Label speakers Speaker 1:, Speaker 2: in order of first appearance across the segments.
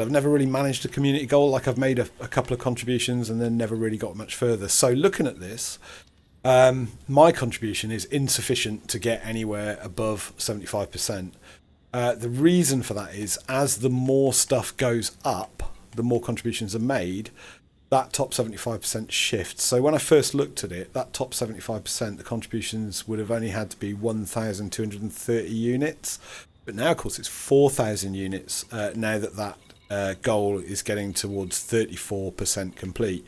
Speaker 1: I've never really managed a community goal. Like I've made a couple of contributions and then never really got much further. So looking at this, my contribution is insufficient to get anywhere above 75%. The reason for that is as the more stuff goes up, the more contributions are made, that top 75% shifts. So when I first looked at it, that top 75%, the contributions would have only had to be 1,230 units. But now, of course, it's 4,000 units now that goal is getting towards 34% complete.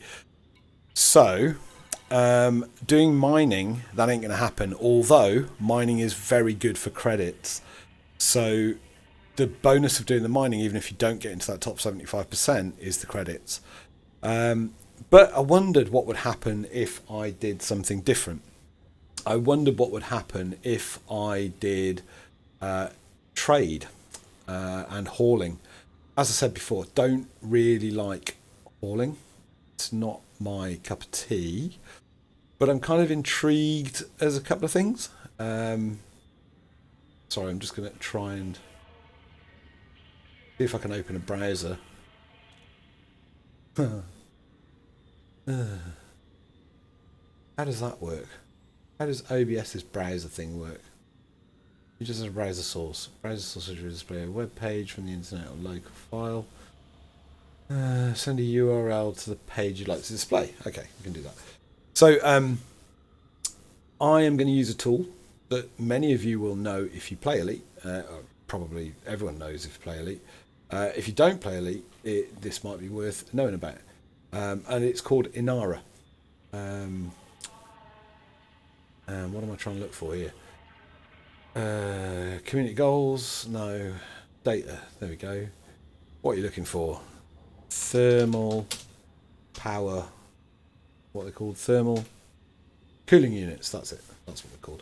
Speaker 1: So doing mining, that ain't going to happen, although mining is very good for credits. So the bonus of doing the mining, even if you don't get into that top 75%, is the credits. But I wondered what would happen if I did something different. I wondered what would happen if I did trade and hauling. As I said before, don't really like hauling. It's not my cup of tea. But I'm kind of intrigued as a couple of things. Sorry, I'm just going to try and see if I can open a browser. How does that work? How does OBS's browser thing work? It just has a browser source. Browser source will display a web page from the internet or local file. Send a URL to the page you'd like to display. Okay, we can do that. So I am going to use a tool that many of you will know if you play Elite. Probably everyone knows if you play Elite. If you don't play Elite, this might be worth knowing about. And it's called Inara. And what am I trying to look for here? Community goals, no. Data, there we go. What are you looking for? Thermal power, what they're called, thermal cooling units, that's it, that's what they're called.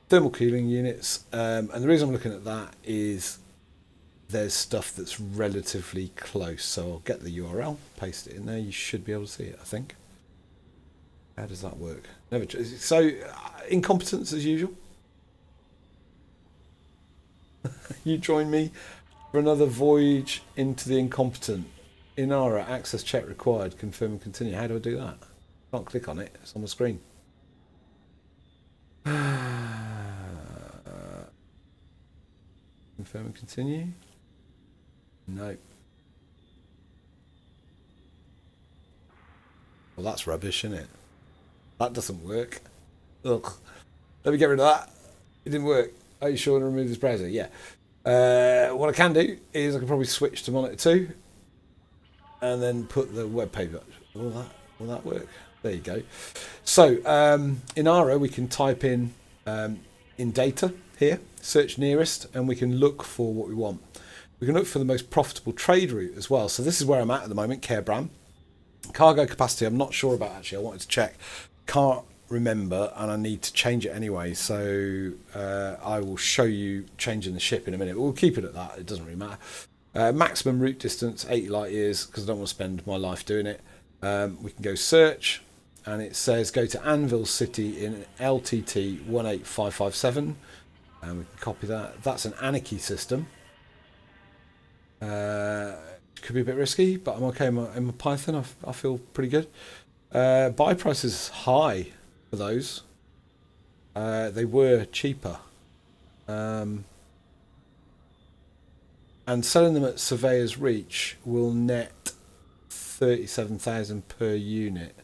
Speaker 1: Thermal cooling units, and the reason I'm looking at that is there's stuff that's relatively close, so I'll get the URL, paste it in there, you should be able to see it, I think. How does that work? So, incompetence as usual. You join me for another voyage into the incompetent. Inara, access check required, confirm and continue. How do I do that? Can't click on it, it's on the screen. Confirm and continue. No. Well, that's rubbish, isn't it? That doesn't work. Ugh. Let me get rid of that. It didn't work. Are you sure to remove this browser? Yeah. What I can do is I can probably switch to monitor 2 and then put the web page up. Will that work? There you go. So in Inara, we can type in data here, search nearest, and we can look for what we want. We can look for the most profitable trade route as well. So this is where I'm at the moment, Cairbrand. Cargo capacity, I'm not sure about actually. I wanted to check. Can't remember, and I need to change it anyway. So I will show you changing the ship in a minute. We'll keep it at that. It doesn't really matter. Maximum route distance, 80 light years, because I don't want to spend my life doing it. We can go search, and it says go to Anvil City in LTT 18557, and we can copy that. That's an Anarchy system. Could be a bit risky, but I'm okay in my Python. I feel pretty good. Buy price is high for those. They were cheaper. And selling them at Surveyor's Reach will net 37,000 per unit.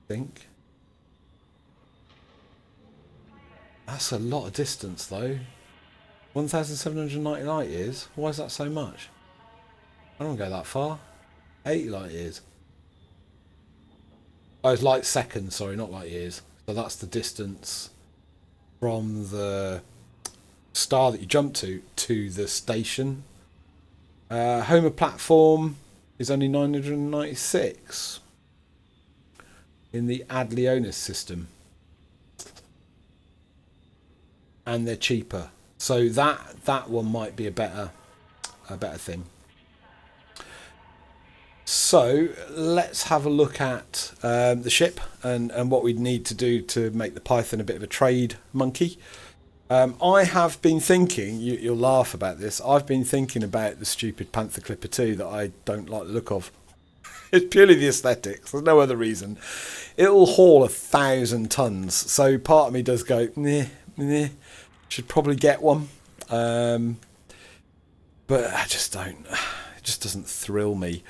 Speaker 1: I think. That's a lot of distance though. 1,790 light years? Why is that so much? I don't want to go that far. 80 light years. Oh, it's light seconds, sorry, not light years. So that's the distance from the star that you jump to the station. Homer platform is only 996 in the Ad Leonis system. And they're cheaper. So that one might be a better thing. So let's have a look at the ship and what we'd need to do to make the Python a bit of a trade monkey. I have been thinking, you'll laugh about this, I've been thinking about the stupid Panther Clipper MkII that I don't like the look of. It's purely the aesthetics, there's no other reason. It'll haul 1,000 tons, so part of me does go, nah, should probably get one. But I just don't, it just doesn't thrill me.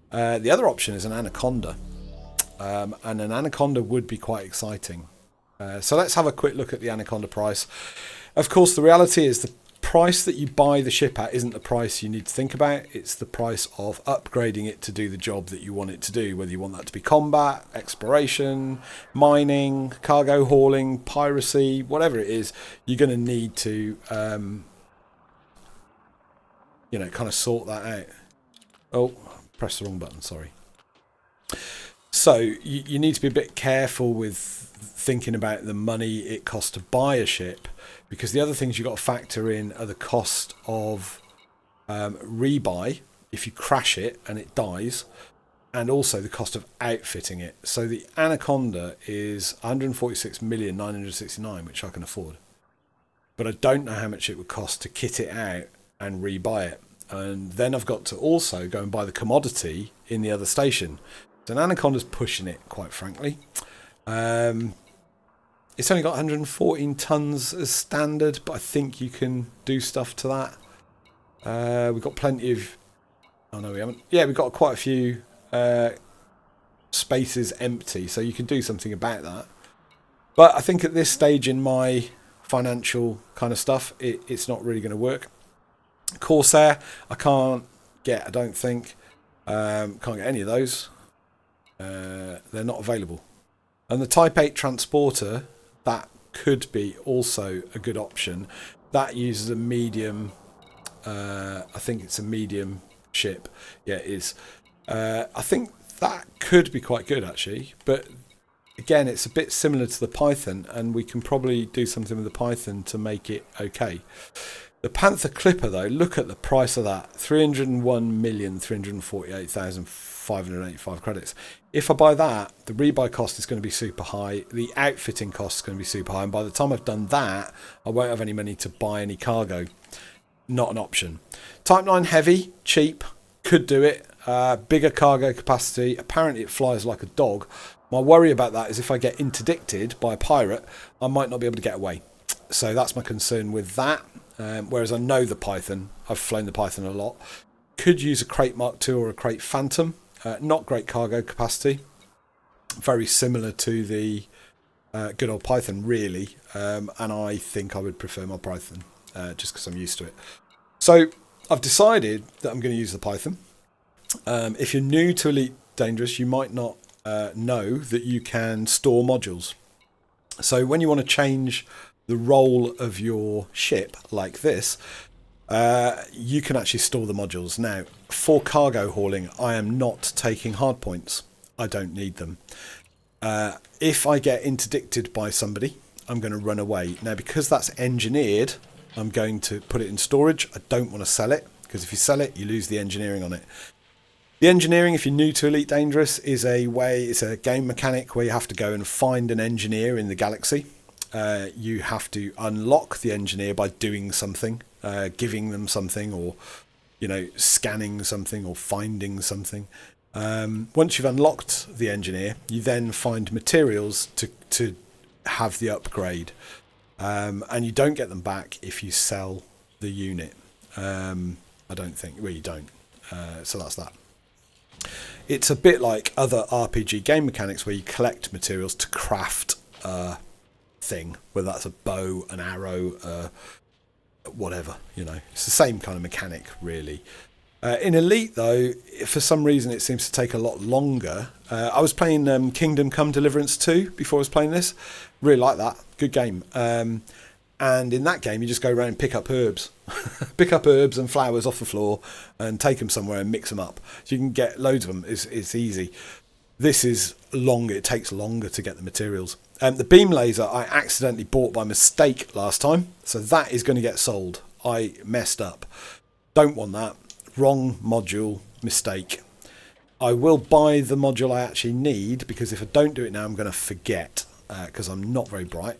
Speaker 1: The other option is an Anaconda, and an Anaconda would be quite exciting. So let's have a quick look at the Anaconda price. Of course, the reality is the price that you buy the ship at isn't the price you need to think about. It's the price of upgrading it to do the job that you want it to do, whether you want that to be combat, exploration, mining, cargo hauling, piracy, whatever it is, you're going to need to, you know, kind of sort that out. Oh, press the wrong button, sorry. So you need to be a bit careful with thinking about the money it costs to buy a ship, because the other things you've got to factor in are the cost of rebuy if you crash it and it dies, and also the cost of outfitting it. So the Anaconda is 146,969,000, which I can afford, but I don't know how much it would cost to kit it out and rebuy it, and then I've got to also go and buy the commodity in the other station. So an Anaconda's pushing it, quite frankly. It's only got 114 tons as standard, but I think you can do stuff to that. We've got plenty of... Oh, no, we haven't. Yeah, we've got quite a few spaces empty, so you can do something about that. But I think at this stage in my financial kind of stuff, it's not really going to work. Corsair, I can't get, I don't think. Can't get any of those. They're not available. And the Type 8 transporter, that could be also a good option. That uses a medium, I think it's a medium ship. Yeah, it is. I think that could be quite good actually, but again, it's a bit similar to the Python, and we can probably do something with the Python to make it okay. The Panther Clipper though, look at the price of that, 301,348,585 credits. If I buy that, the rebuy cost is going to be super high, the outfitting cost is going to be super high, and by the time I've done that, I won't have any money to buy any cargo. Not an option. Type 9 heavy, cheap, could do it. Bigger cargo capacity, apparently it flies like a dog. My worry about that is if I get interdicted by a pirate, I might not be able to get away. So that's my concern with that. Whereas I know the Python, I've flown the Python a lot. Could use a Crate Mark II or a Crate Phantom. Not great cargo capacity. Very similar to the good old Python, really. And I think I would prefer my Python, just because I'm used to it. So I've decided that I'm going to use the Python. If you're new to Elite Dangerous, you might not know that you can store modules. So when you want to change the role of your ship like this, you can actually store the modules. Now, for cargo hauling, I am not taking hard points. I don't need them. If I get interdicted by somebody, I'm going to run away. Now, because that's engineered, I'm going to put it in storage. I don't want to sell it, because if you sell it, you lose the engineering on it. The engineering, if you're new to Elite Dangerous, is it's a game mechanic where you have to go and find an engineer in the galaxy. You have to unlock the engineer by doing something, giving them something, or scanning something or finding something. Once you've unlocked the engineer, you then find materials to have the upgrade, and you don't get them back if you sell the unit. I don't think. Well, you don't. So that's that. It's a bit like other RPG game mechanics where you collect materials to craft a thing, whether that's a bow, an arrow, whatever. It's the same kind of mechanic, really. In Elite, though, for some reason it seems to take a lot longer. I was playing Kingdom Come Deliverance 2 before I was playing this. Really like that. Good game. And in that game, you just go around and pick up herbs. Pick up herbs and flowers off the floor and take them somewhere and mix them up. So you can get loads of them. It's easy. This is longer. It takes longer to get the materials. The beam laser I accidentally bought by mistake last time. So that is going to get sold. I messed up. Don't want that. Wrong module, mistake. I will buy the module I actually need, because if I don't do it now, I'm going to forget, because I'm not very bright.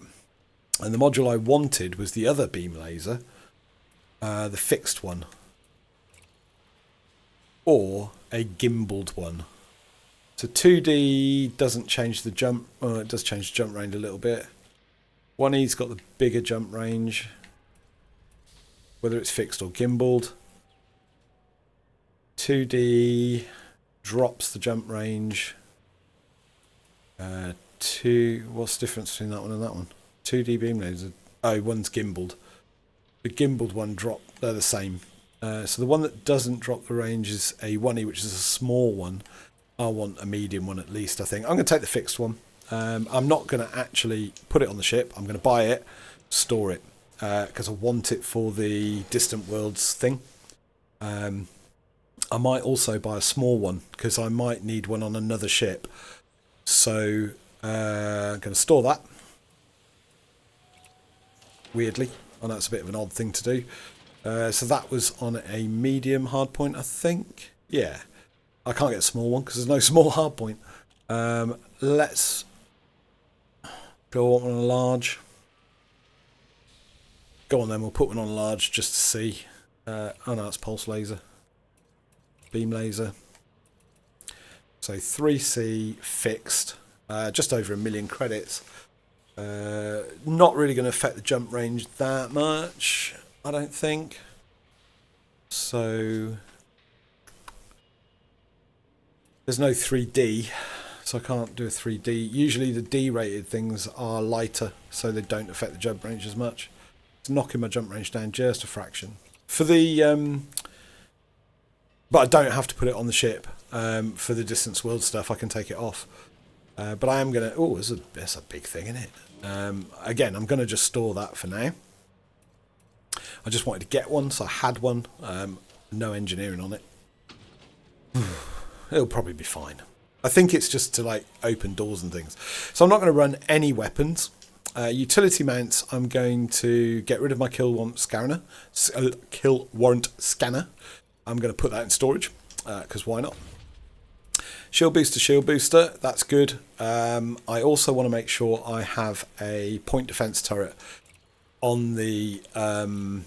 Speaker 1: And the module I wanted was the other beam laser, the fixed one, or a gimbaled one. So 2D doesn't change the jump. Well, it does change the jump range a little bit. 1E's got the bigger jump range, whether it's fixed or gimbaled. 2D drops the jump range. What's the difference between that one and that one? 2D beam laser. Oh, one's gimbaled. The gimbaled one dropped. They're the same. So the one that doesn't drop the range is a 1E, which is a small one. I want a medium one at least, I think. I'm going to take the fixed one. I'm not going to actually put it on the ship. I'm going to buy it, store it, because I want it for the Distant Worlds thing. I might also buy a small one, because I might need one on another ship. So I'm going to store that. Weirdly. I know it's a bit of an odd thing to do. So that was on a medium hardpoint, I think. Yeah. I can't get a small one because there's no small hardpoint. Let's go on a large. Go on then, we'll put one on a large just to see. Oh no, it's pulse laser. Beam laser. So 3C fixed. Just over 1 million credits. Not really going to affect the jump range that much, I don't think. So there's no 3D, so I can't do a 3D. Usually the D-rated things are lighter, so they don't affect the jump range as much. It's knocking my jump range down just a fraction. For the, but I don't have to put it on the ship. For the Distance World stuff, I can take it off. But I am going to... Oh, that's a big thing, isn't it? Again, I'm going to just store that for now. I just wanted to get one, so I had one. No engineering on it. It'll probably be fine. I think it's just to like open doors and things. So I'm not going to run any weapons. Utility mounts, I'm going to get rid of my kill warrant scanner. I'm going to put that in storage, because why not? Shield booster, that's good. I also want to make sure I have a point defense turret on the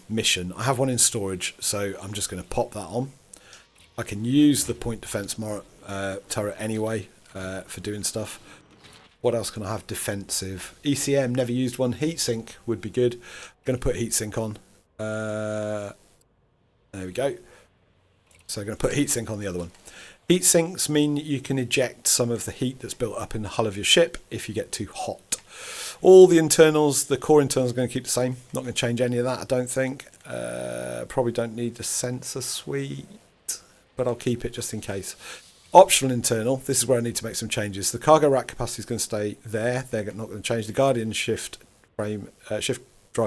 Speaker 1: mission. I have one in storage, so I'm just going to pop that on. I can use the point defense turret anyway for doing stuff. What else can I have? Defensive. ECM, never used one. Heatsink would be good. I'm going to put heatsink on. There we go. So I'm going to put heatsink on the other one. Heat sinks mean you can eject some of the heat that's built up in the hull of your ship if you get too hot. All the internals, the core internals are going to keep the same. Not going to change any of that, I don't think. Probably don't need the sensor suite, but I'll keep it just in case. Optional internal, this is where I need to make some changes. The cargo rack capacity is going to stay there. They're not going to change. The Guardian shift drive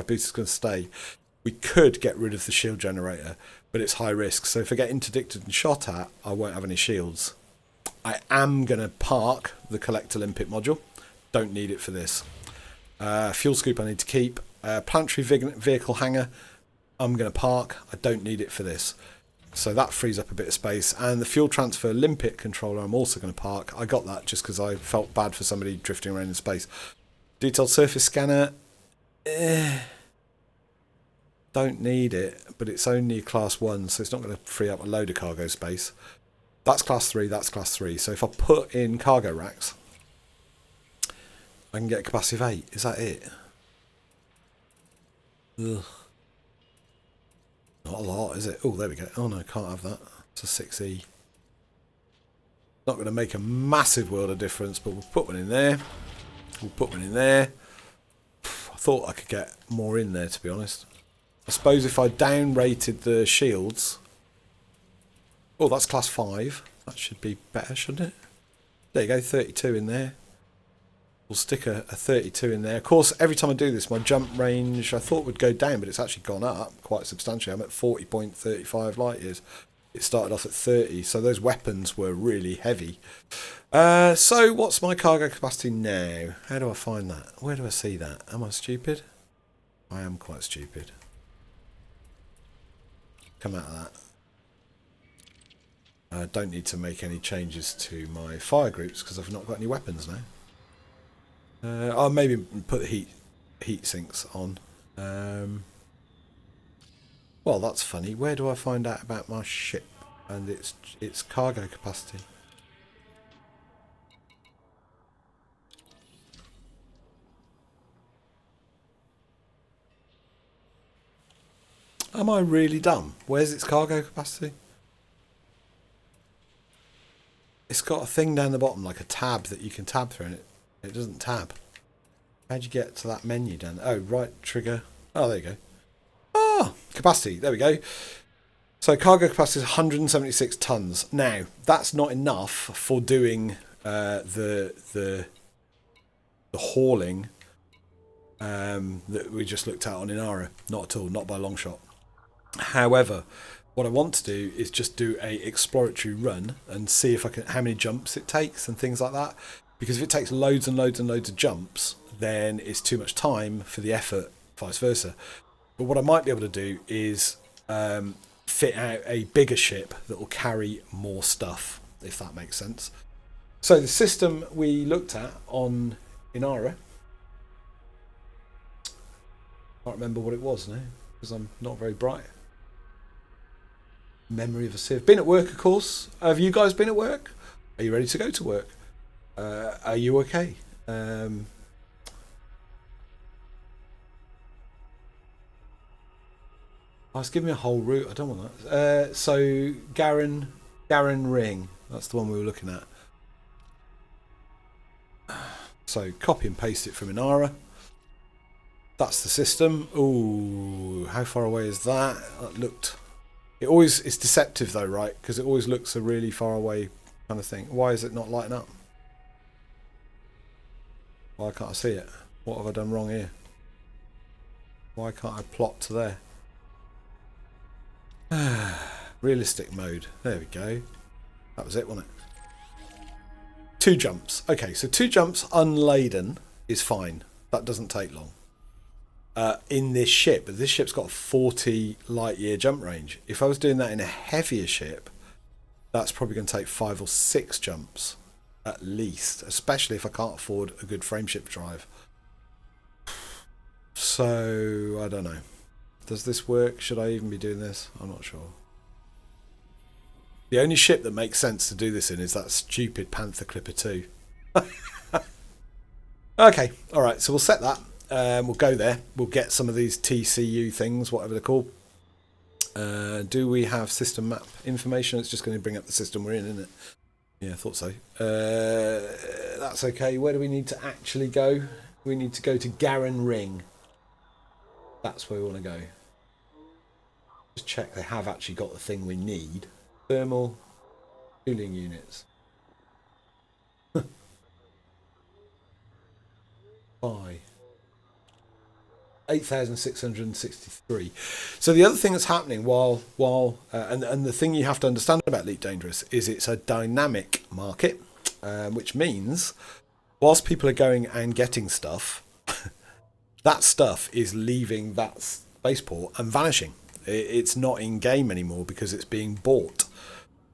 Speaker 1: boost is going to stay. We could get rid of the shield generator, but it's high risk. So if I get interdicted and shot at, I won't have any shields. I am going to park the collector limpet module. Don't need it for this. Fuel scoop I need to keep. Planetary vehicle hangar, I'm going to park. I don't need it for this. So that frees up a bit of space. And the fuel transfer limpet controller I'm also going to park. I got that just because I felt bad for somebody drifting around in space. Detailed surface scanner. Don't need it, but it's only class 1, so it's not going to free up a load of cargo space. That's class 3, that's class 3. So if I put in cargo racks, I can get a capacity of 8. Is that it? Ugh. Not a lot, is it? Oh, there we go. Oh no, can't have that. It's a 6E. Not going to make a massive world of difference, but we'll put one in there. We'll put one in there. I thought I could get more in there, to be honest. I suppose if I down-rated the shields... Oh, that's class 5. That should be better, shouldn't it? There you go, 32 in there. We'll stick a 32 in there. Of course, every time I do this, my jump range I thought would go down, but it's actually gone up quite substantially. I'm at 40.35 light years. It started off at 30, so those weapons were really heavy. So what's my cargo capacity now? How do I find that? Where do I see that? Am I stupid? I am quite stupid. Come out of that. I don't need to make any changes to my fire groups because I've not got any weapons now. I'll maybe put the heat sinks on. Well, that's funny. Where do I find out about my ship and its cargo capacity? Am I really dumb? Where's its cargo capacity? It's got a thing down the bottom, like a tab that you can tab through, and it doesn't tab. How'd you get to that menu down? Oh, right trigger. Oh, there you go. Ah, capacity. There we go. So cargo capacity is 176 tons. Now, that's not enough for doing the hauling that we just looked at on Inara. Not at all, not by a long shot. However, what I want to do is just do a exploratory run and see if I can, how many jumps it takes and things like that. Because if it takes loads and loads and loads of jumps, then it's too much time for the effort, vice versa. But what I might be able to do is fit out a bigger ship that will carry more stuff, if that makes sense. So the system we looked at on Inara, I can't remember what it was now because I'm not very bright. Memory of a sieve. Been at work, of course. Have you guys been at work? Are you ready to go to work? Are you okay? Oh, it's giving me a whole route. I don't want that. So Garen Ring. That's the one we were looking at. So copy and paste it from Inara. That's the system. Ooh, how far away is that? That looked. It's deceptive though, right? Because it always looks a really far away kind of thing. Why is it not lighting up? Why can't I see it? What have I done wrong here? Why can't I plot to there? Realistic mode. There we go. That was it, wasn't it? 2 jumps. Okay, so 2 jumps unladen is fine. That doesn't take long. In this ship, but this ship's got a 40 light year jump range. If I was doing that in a heavier ship, that's probably going to take 5 or 6 jumps at least, especially if I can't afford a good frameship drive. So I don't know. Does this work? Should I even be doing this? I'm not sure. The only ship that makes sense to do this in is that stupid Panther Clipper MkII. Okay, alright, so we'll set that. We'll go there. We'll get some of these TCU things, whatever they're called. Do we have system map information? It's just going to bring up the system we're in, isn't it? Yeah, I thought so. That's okay. Where do we need to actually go? We need to go to Garen Ring. That's where we want to go. Just check they have actually got the thing we need. Thermal cooling units. 8,663. So the other thing that's happening and the thing you have to understand about Elite Dangerous is it's a dynamic market, which means whilst people are going and getting stuff, that stuff is leaving that spaceport and vanishing. It's not in game anymore because it's being bought,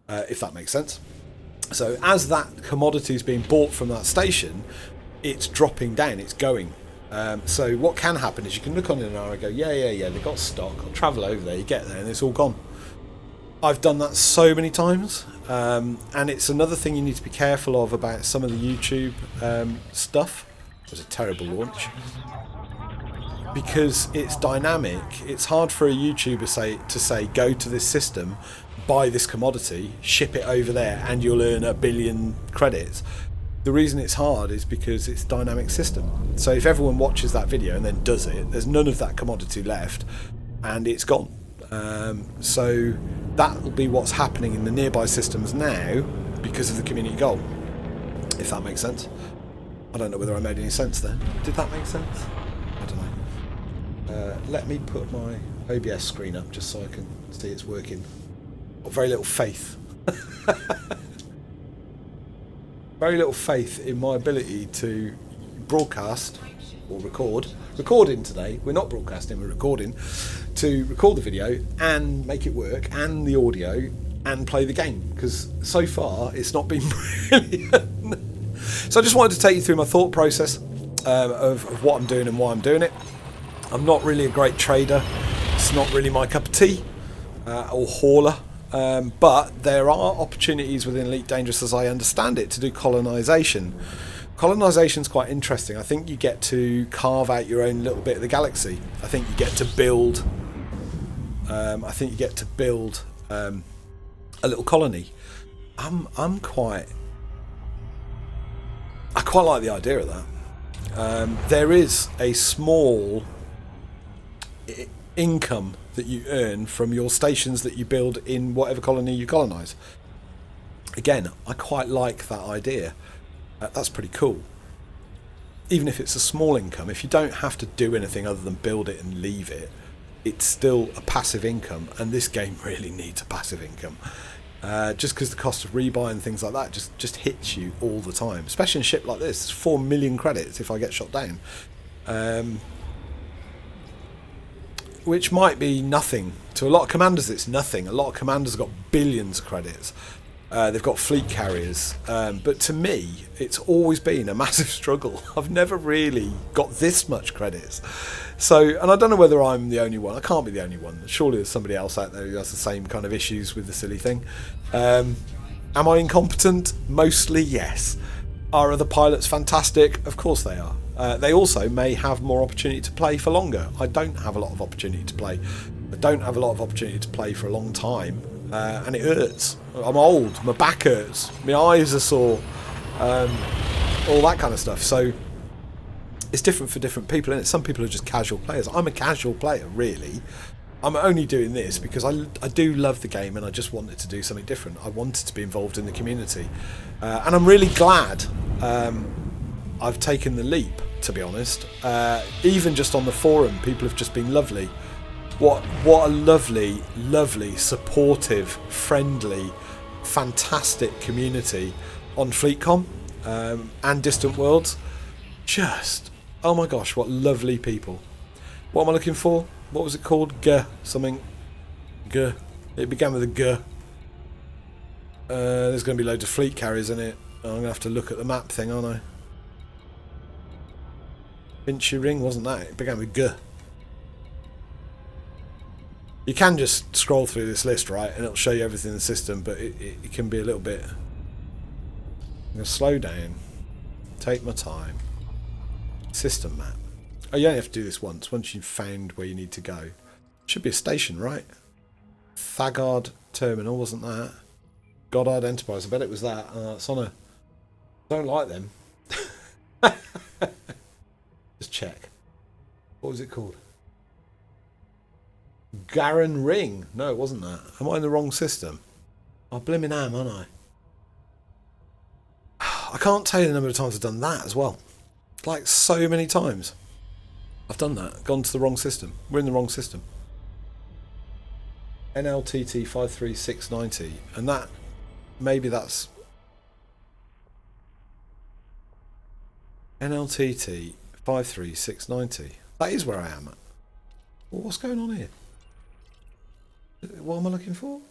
Speaker 1: if that makes sense. So as that commodity is being bought from that station, it's dropping down, it's going. So what can happen is you can look on Inara and go, yeah, they've got stock. I'll travel over there, you get there, and it's all gone. I've done that so many times, and it's another thing you need to be careful of about some of the YouTube stuff. It was a terrible launch. Because it's dynamic, it's hard for a YouTuber to say, go to this system, buy this commodity, ship it over there, and you'll earn 1 billion credits. The reason it's hard is because it's a dynamic system. So if everyone watches that video and then does it, there's none of that commodity left and it's gone. So that will be what's happening in the nearby systems now because of the community goal, if that makes sense. I don't know whether I made any sense there. Did that make sense? I don't know. Let me put my OBS screen up just so I can see it's working. Got very little faith. Very little faith in my ability to broadcast or record. Recording today, we're not broadcasting, we're recording. To record the video and make it work, and the audio, and play the game. Because so far, it's not been brilliant. So I just wanted to take you through my thought process. of what I'm doing and why I'm doing it. I'm not really a great trader. It's not really my cup of tea, or hauler. But there are opportunities within Elite Dangerous, as I understand it, to do colonisation. Colonisation's quite interesting. I think you get to carve out your own little bit of the galaxy. I think you get to build. A little colony. I quite like the idea of that. There is a small income that you earn from your stations that you build in whatever colony you colonise. Again, I quite like that idea. That's pretty cool. Even if it's a small income, if you don't have to do anything other than build it and leave it, it's still a passive income, and this game really needs a passive income. Just because the cost of rebuy and things like that just hits you all the time, especially in a ship like this. It's 4 million credits if I get shot down, which might be nothing to a lot of commanders. It's nothing. A lot of commanders have got billions of credits. They've got fleet carriers, but to me it's always been a massive struggle. I've never really got this much credits. So, and I don't know whether I'm the only one. I can't be the only one. Surely there's somebody else out there who has the same kind of issues with the silly thing. Am I incompetent? Mostly, yes. Are other pilots fantastic? Of course they are. They also may have more opportunity to play for longer. I don't have a lot of opportunity to play. I don't have a lot of opportunity to play for a long time, and it hurts. I'm old. My back hurts. My eyes are sore. All that kind of stuff. So it's different for different people, and some people are just casual players. I'm a casual player, really. I'm only doing this because I do love the game, and I just wanted to do something different. I wanted to be involved in the community, and I'm really glad I've taken the leap, to be honest. Even just on the forum, people have just been lovely. What a lovely, lovely, supportive, friendly, fantastic community on fleetcom and Distant Worlds. Just, oh my gosh, what lovely people. What am I looking for? What was it called? Something. It began with a G. There's going to be loads of fleet carriers in it. I'm going to have to look at the map thing, aren't I? Vinci Ring, wasn't that? It began with G. You can just scroll through this list, right, and it'll show you everything in the system, but it can be a little bit... I'm going to slow down. Take my time. System map. Oh, you only have to do this once you've found where you need to go. Should be a station, right? Thagard Terminal, wasn't that? Goddard Enterprise, I bet it was that. It's on a... I don't like them. Just check. What was it called? Garen Ring. No, it wasn't that. Am I in the wrong system? Oh, blimmin' am, aren't I? I can't tell you the number of times I've done that as well. Like, so many times. I've done that. Gone to the wrong system. We're in the wrong system. NLTT 53690. And that... Maybe that's... NLTT 53690. That is where I am. Well, what's going on here? What am I looking for?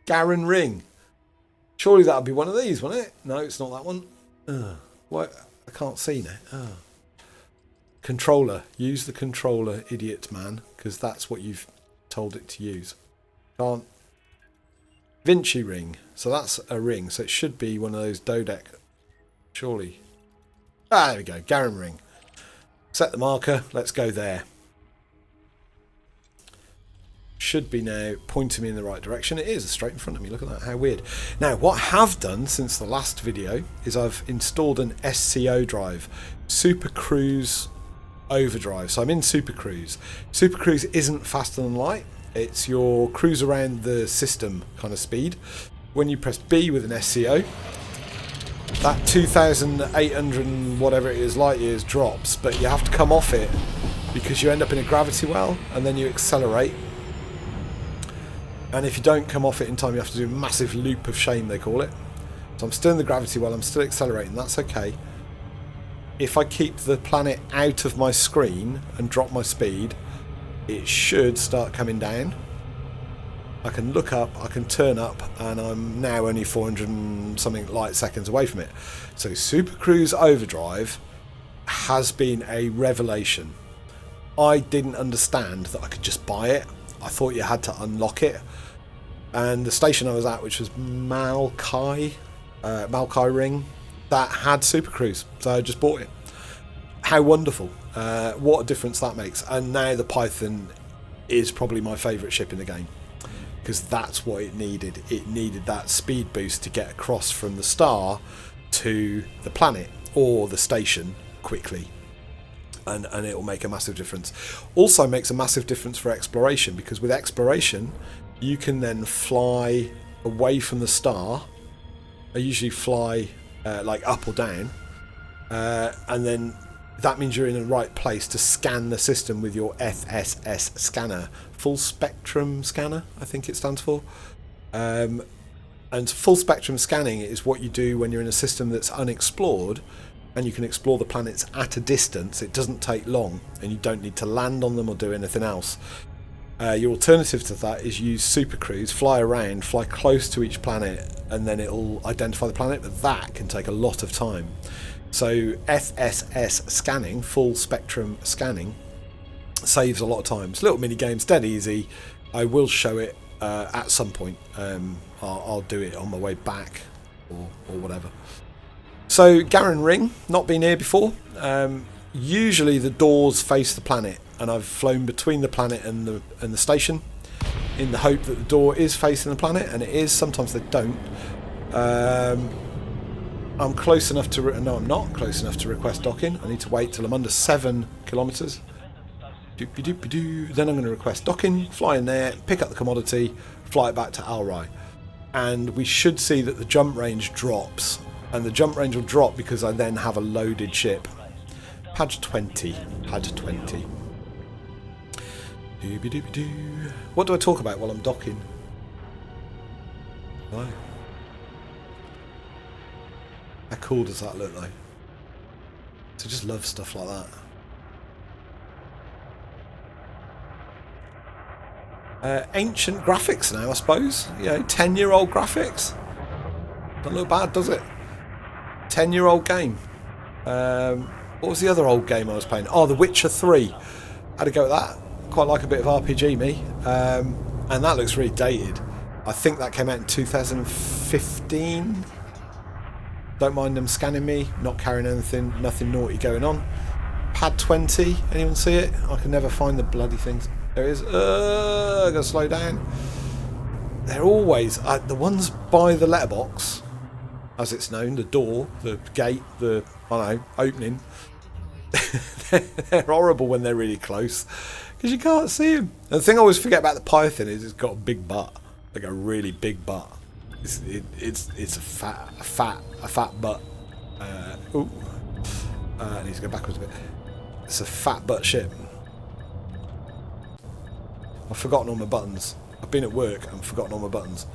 Speaker 1: Garen Ring. Surely that would be one of these, wouldn't it? No, it's not that one. What? I can't see now. Controller. Use the controller, idiot man, because that's what you've told it to use. Can't. Vinci Ring. So that's a ring. So it should be one of those dodec. Surely. Ah, there we go. Garen Ring. Set the marker. Let's go there. Should be now pointing me in the right direction. It is straight in front of me. Look at that. How weird. Now, what I have done since the last video is I've installed an SCO drive. Super Cruise Overdrive. So I'm in Super Cruise. Super Cruise isn't faster than light. It's your cruise around the system kind of speed. When you press B with an SCO, that 2,800 and whatever it is light years drops, but you have to come off it because you end up in a gravity well, and then you accelerate. And if you don't come off it in time, you have to do a massive loop of shame, they call it. So I'm still in the gravity well, I'm still accelerating, that's okay. If I keep the planet out of my screen and drop my speed, it should start coming down. I can look up, I can turn up, and I'm now only 400 and something light seconds away from it. So Super Cruise Overdrive has been a revelation. I didn't understand that I could just buy it. I thought you had to unlock it. And the station I was at, which was Maokai Ring, that had Super Cruise, so I just bought it. How wonderful. What a difference that makes. And now the Python is probably my favourite ship in the game, because that's what it needed. It needed that speed boost to get across from the star to the planet or the station quickly, and it will make a massive difference. Also makes a massive difference for exploration, because with exploration you can then fly away from the star. I usually fly like up or down, and then that means you're in the right place to scan the system with your FSS scanner, full spectrum scanner, I think it stands for. And full spectrum scanning is what you do when you're in a system that's unexplored, and you can explore the planets at a distance. It doesn't take long, and you don't need to land on them or do anything else. Your alternative to that is use Super Cruise, fly around, fly close to each planet, and then it'll identify the planet, but that can take a lot of time. So FSS scanning, full spectrum scanning, saves a lot of time. It's little mini games, dead easy. I will show it at some point. I'll do it on my way back or whatever. So Garen Ring, not been here before. Usually the doors face the planet, and I've flown between the planet and the station in the hope that the door is facing the planet, and it is. Sometimes they don't. I'm close enough to... No, I'm not close enough to request docking. I need to wait till I'm under 7 kilometres. Then I'm going to request docking, fly in there, pick up the commodity, fly it back to Alrai. And we should see that the jump range drops. And the jump range will drop because I then have a loaded ship. Pad 20. Pad 20. What do I talk about while I'm docking? Right. How cool does that look like? I just love stuff like that. Ancient graphics now, I suppose. You know, 10-year-old graphics. Don't look bad, does it? 10-year-old game. What was the other old game I was playing? Oh, The Witcher 3. Had a go at that. Quite like a bit of RPG, me. And that looks really dated. I think that came out in 2015. Don't mind them scanning me, not carrying anything, nothing naughty going on. Pad 20, anyone see it? I can never find the bloody things. There it is. I gotta slow down. They're always, the ones by the letterbox, as it's known, the door, the gate, the, I don't know, opening. They're horrible when they're really close, because you can't see them. And the thing I always forget about the Python is it's got a big butt, like a really big butt. It's a fat butt. I need to go backwards a bit. It's a fat butt ship. I've forgotten all my buttons. I've been at work and forgotten all my buttons.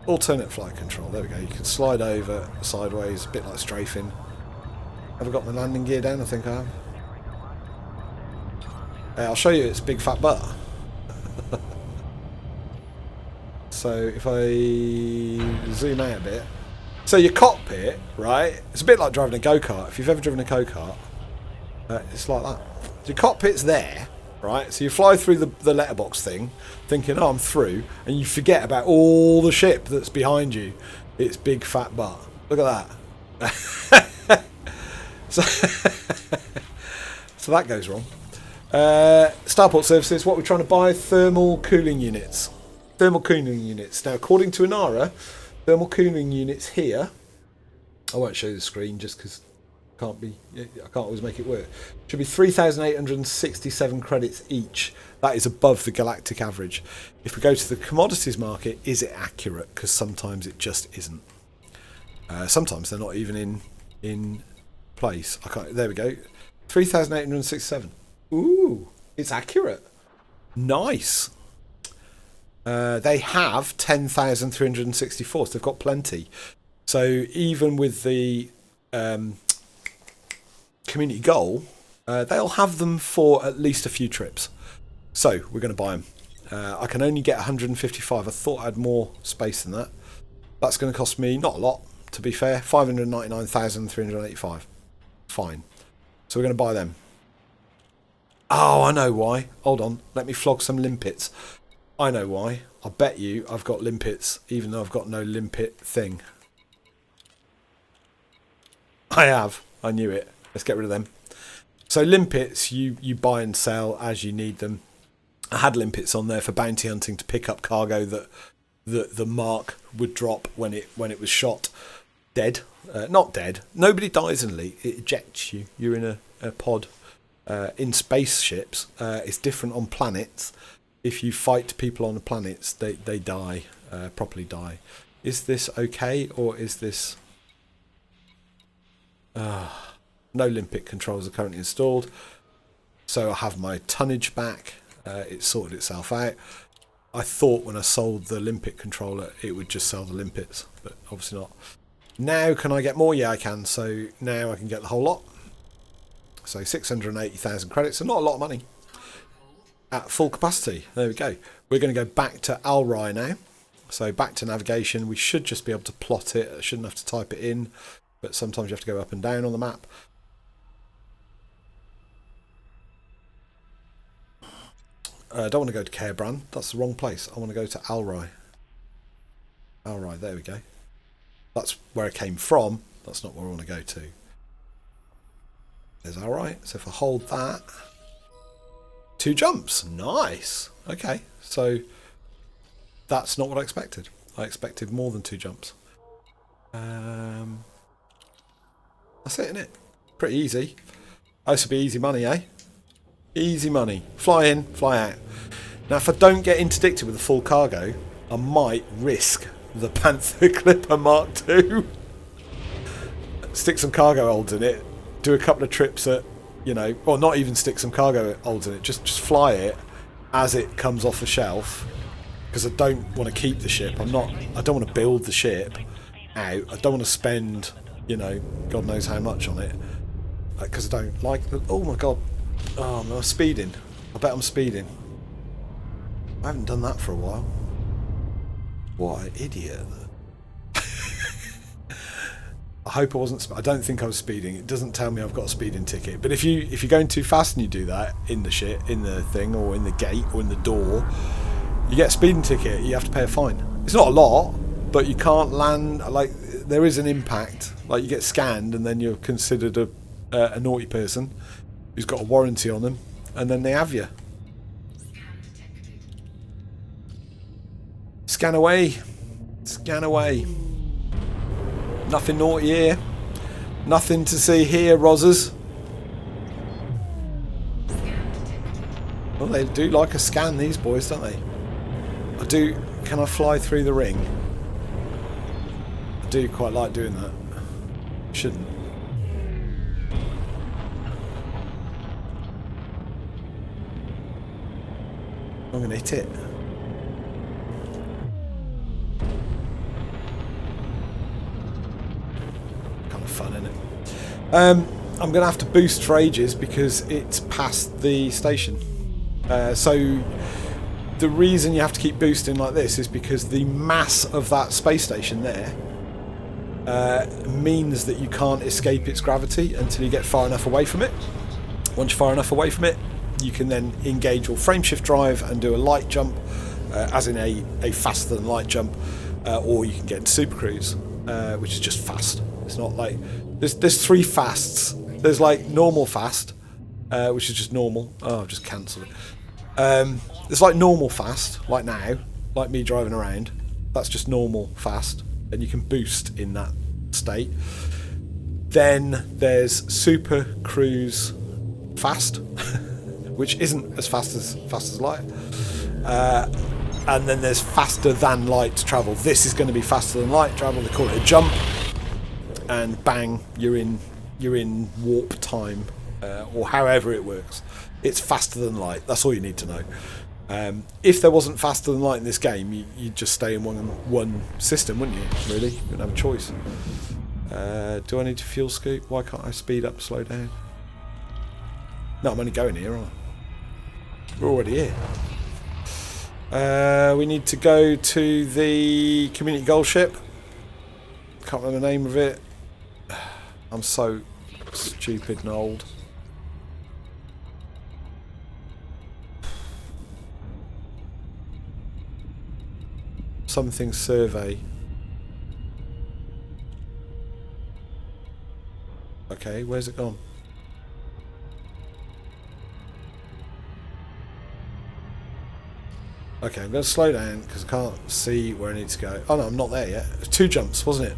Speaker 1: Alternate flight control. There we go. You can slide over sideways, a bit like strafing. Have I got my landing gear down? I think I have. I'll show you its big fat butt. So if I zoom out a bit, so your cockpit, right? It's a bit like driving a go-kart. If you've ever driven a go-kart, it's like that. Your cockpit's there, right? So you fly through the letterbox thing, thinking, "Oh, I'm through," and you forget about all the ship that's behind you. It's big fat butt. Look at that. So that goes wrong. Starport services. What we're trying to buy: thermal cooling units. Thermal cooling units. Now, according to Inara, thermal cooling units here. I won't show you the screen just because I can't always make it work. Should be 3,867 credits each. That is above the galactic average. If we go to the commodities market, is it accurate? Because sometimes it just isn't. Sometimes they're not even in place. There we go. 3,867. Ooh, it's accurate. Nice. They have 10,364, so they've got plenty. So even with the community goal, they'll have them for at least a few trips. So we're going to buy them. I can only get 155. I thought I had more space than that. That's going to cost me not a lot, to be fair. 599,385. Fine. So we're going to buy them. Oh, I know why. Hold on. Let me flog some limpets. I know why. I bet you I've got limpets, even though I've got no limpet thing. I have. I knew it. Let's get rid of them. So limpets, you buy and sell as you need them. I had limpets on there for bounty hunting to pick up cargo that the mark would drop when it was shot. Dead. Not dead. Nobody dies in Elite. It ejects you. You're in a pod. In spaceships, it's different on planets. If you fight people on the planets, they die. Properly die. Is this okay, or is this... no limpet controls are currently installed. So I have my tonnage back. It sorted itself out. I thought when I sold the limpet controller it would just sell the limpets, but obviously not. Now can I get more? Yeah, I can. So now I can get the whole lot. So 680,000 credits, so not a lot of money. At full capacity. There we go. We're going to go back to Alrai now. So back to navigation. We should just be able to plot it. I shouldn't have to type it in, but sometimes you have to go up and down on the map. I don't want to go to Cairbrand. That's the wrong place. I want to go to Alrai. Alrai, there we go. That's where I came from. That's not where I want to go to. There's Alrai. So if I hold that... 2 jumps. Nice. Okay. So that's not what I expected. I expected more than 2 jumps. That's it, isn't it? Pretty easy. Oh, this will be easy money, eh? Easy money. Fly in, fly out. Now, if I don't get interdicted with a full cargo, I might risk the Panther Clipper MkII. Stick some cargo holds in it. Do a couple of trips at, you know, or not even stick some cargo holds in it. Just fly it as it comes off the shelf. Because I don't want to keep the ship. I don't want to build the ship out. I don't want to spend, you know, God knows how much on it. Because I don't like the... Oh my God. Oh, I'm speeding. I bet I'm speeding. I haven't done that for a while. What an idiot. I hope I wasn't... I don't think I was speeding. It doesn't tell me I've got a speeding ticket. But if you're going too fast and you do that in the thing, or in the gate, or in the door, you get a speeding ticket. You have to pay a fine. It's not a lot, but you can't land... Like, there is an impact. Like, you get scanned and then you're considered a naughty person who's got a warranty on them, and then they have you. Scan away. Scan away. Nothing naughty here. Nothing to see here, Rozzers. Well, they do like a scan, these boys, don't they? I do. Can I fly through the ring? I do quite like doing that. Shouldn't. I'm going to hit it. Kind of fun, isn't it? I'm going to have to boost for ages because it's past the station. So the reason you have to keep boosting like this is because the mass of that space station there means that you can't escape its gravity until you get far enough away from it. Once you're far enough away from it, you can then engage your frameshift drive and do a light jump, as in a faster than light jump, or you can get into super cruise, which is just fast. It's not like there's 3 fasts. There's like normal fast, which is just normal. Oh, I've just cancelled it. It's like normal fast, like now, like me driving around. That's just normal fast, and you can boost in that state. Then there's super cruise fast, which isn't as fast as light. And then there's faster than light travel. This is going to be faster than light travel. They call it a jump, and bang, you're in warp time, or however it works. It's faster than light. That's all you need to know. If there wasn't faster than light in this game, you'd just stay in one system, wouldn't you? Really, you wouldn't have a choice. Do I need to fuel scoop? Why can't I speed up, slow down? No, I'm only going here, aren't I? We're already here. We need to go to the community goal ship. Can't remember the name of it. I'm so stupid and old. Something survey. Okay, where's it gone? Okay, I'm going to slow down because I can't see where I need to go. Oh no, I'm not there yet. It was 2 jumps, wasn't it?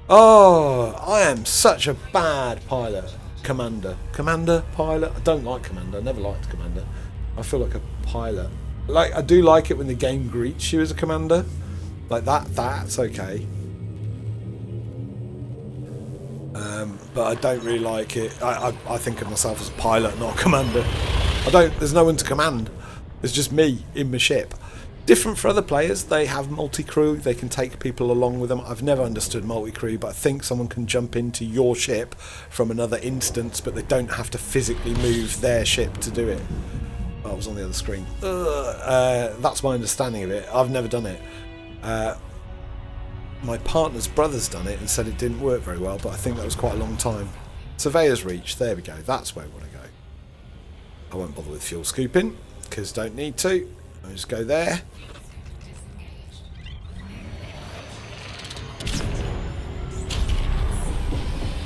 Speaker 1: Oh, I am such a bad pilot. Commander. Commander? Pilot? I don't like Commander. I never liked Commander. I feel like a pilot. Like, I do like it when the game greets you as a Commander. Like that's okay. But I don't really like it. I think of myself as a pilot, not a Commander. There's no one to command. There's just me in my ship. Different for other players. They have multi-crew. They can take people along with them. I've never understood multi-crew, but I think someone can jump into your ship from another instance, but they don't have to physically move their ship to do it. Oh, I was on the other screen. That's my understanding of it. I've never done it. My partner's brother's done it and said it didn't work very well, but I think that was quite a long time. Surveyor's Reach. There we go. That's where we want to go. I won't bother with fuel scooping, because don't need to. I'll just go there.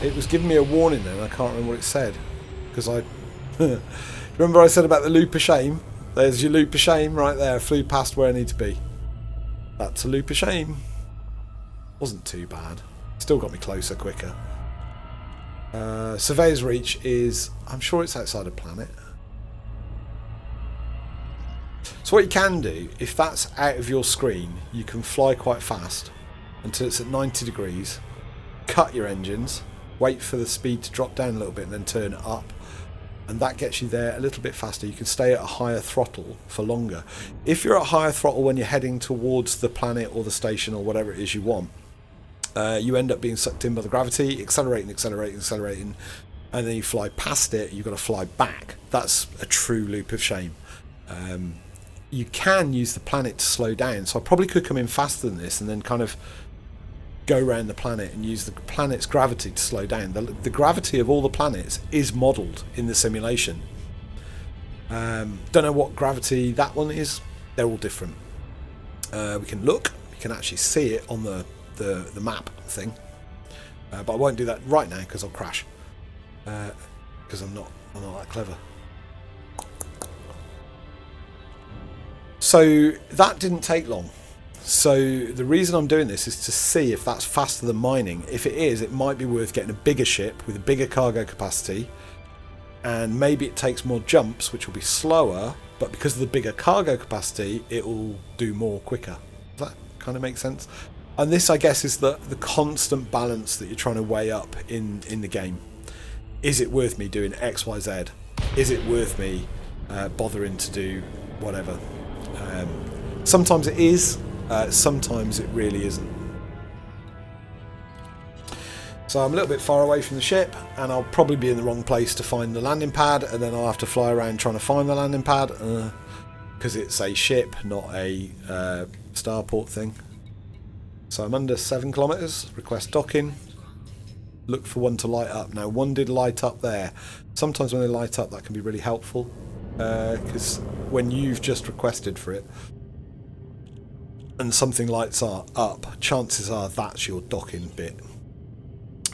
Speaker 1: It was giving me a warning then, I can't remember what it said. Because I... Remember I said about the loop of shame? There's your loop of shame right there. I flew past where I need to be. That's a loop of shame. Wasn't too bad. Still got me closer quicker. Surveyor's Reach is... I'm sure it's outside a planet. So what you can do, if that's out of your screen, you can fly quite fast until it's at 90 degrees, cut your engines, wait for the speed to drop down a little bit and then turn it up, and that gets you there a little bit faster. You can stay at a higher throttle for longer. If you're at higher throttle when you're heading towards the planet or the station or whatever it is you want, you end up being sucked in by the gravity, accelerating, and then you fly past it, you've got to fly back. That's a true loop of shame. You can use the planet to slow down, so I probably could come in faster than this and then kind of go around the planet and use the planet's gravity to slow down. The gravity of all the planets is modelled in the simulation. Don't know what gravity that one is. They're all different. We can look. We can actually see it on the map thing. But I won't do that right now because I'll crash. Because I'm not that clever. So that didn't take long. So the reason I'm doing this is to see if that's faster than mining. If it is, it might be worth getting a bigger ship with a bigger cargo capacity, and maybe it takes more jumps, which will be slower, but because of the bigger cargo capacity, it will do more quicker. Does that kind of make sense? And this, I guess, is the constant balance that you're trying to weigh up in the game. Is it worth me doing X, Y, Z? Is it worth me bothering to do whatever? Sometimes it is, sometimes it really isn't. So I'm a little bit far away from the ship, and I'll probably be in the wrong place to find the landing pad, and then I'll have to fly around trying to find the landing pad, because it's a ship, not a starport thing. So I'm under 7 kilometers, request docking, look for one to light up. Now one did light up there. Sometimes when they light up that can be really helpful, because when you've just requested for it and something lights up, chances are that's your docking bit.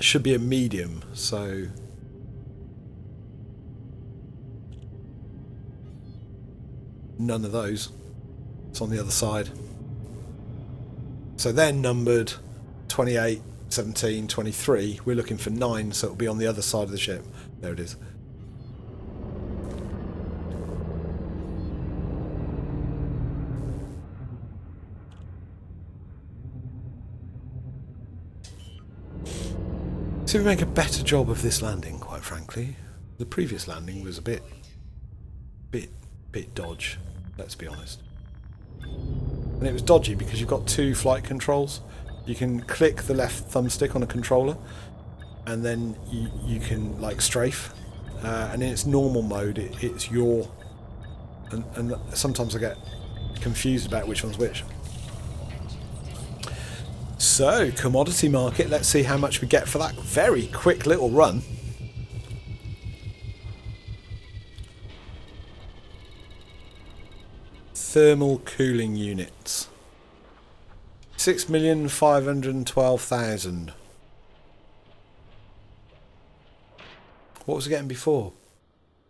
Speaker 1: Should be a medium, so none of those. It's on the other side. So they're numbered 28, 17, 23. We're looking for 9, so it'll be on the other side of the ship. There it is. So we make a better job of this landing, quite frankly. The previous landing was a bit dodge, let's be honest. And it was dodgy because you've got 2 flight controls. You can click the left thumbstick on a controller, and then you can like strafe. And in its normal mode, it's your. And sometimes I get confused about which one's which. So, commodity market, let's see how much we get for that very quick little run. Thermal cooling units. 6,512,000. What was it getting before?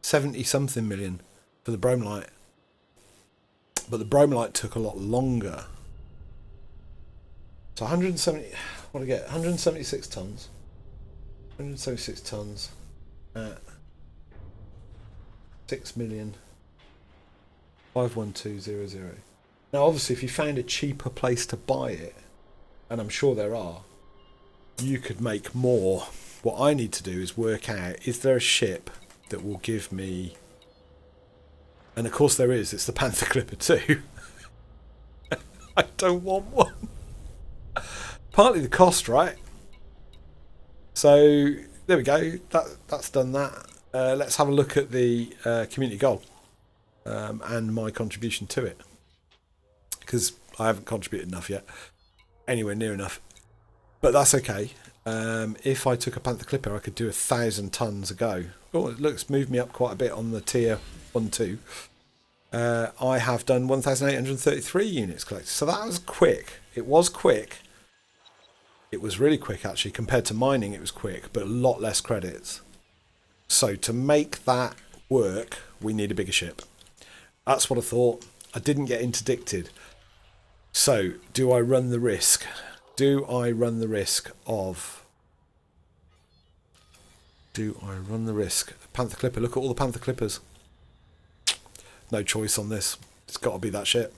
Speaker 1: 70 something million for the bromelight. But the bromelight took a lot longer. So 170, what do I get? 176 tons. 176 tons at 6,512,000. Now obviously if you found a cheaper place to buy it, and I'm sure there are, you could make more. What I need to do is work out, is there a ship that will give me, and of course there is, it's the Panther Clipper MkII. I don't want one. Partly the cost, right? So there we go, that's done that. Let's have a look at the community goal and my contribution to it, because I haven't contributed enough yet, anywhere near enough, but that's okay. If I took a Panther Clipper, I could do 1,000 tons a go. Oh, it looks moved me up quite a bit on the tier 1-2. I have done 1,833 units collected, so that was quick. It was quick. It was really quick actually. Compared to mining, it was quick, but a lot less credits. So to make that work, we need a bigger ship. That's what I thought. I didn't get interdicted. So do I run the risk? Do I run the risk? Panther Clipper, look at all the Panther Clippers. No choice on this. It's got to be that ship.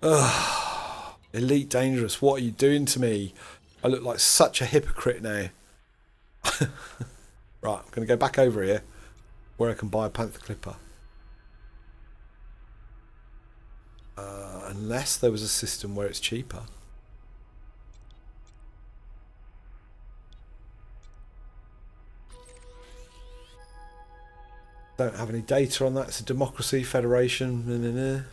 Speaker 1: Ugh. Elite Dangerous, what are you doing to me? I look like such a hypocrite now. Right, I'm going to go back over here where I can buy a Panther Clipper. Unless there was a system where it's cheaper. Don't have any data on that. It's a democracy, federation.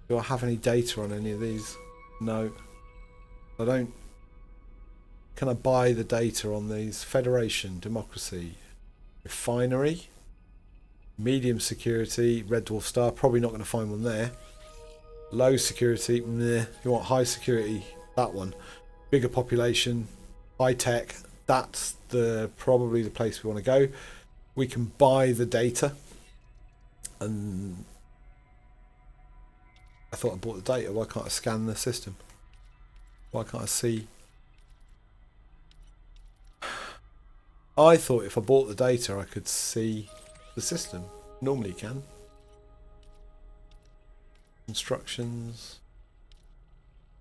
Speaker 1: Do I have any data on any of these? No. I don't. Can I buy the data on these? Federation, democracy, refinery, medium security, Red Dwarf Star. Probably not going to find one there. Low security. Meh. You want high security? That one. Bigger population, high tech. That's probably the place we want to go. We can buy the data, and I thought I bought the data. Why can't I scan the system? Why can't I see? I thought if I bought the data I could see the system. Normally you can. Instructions,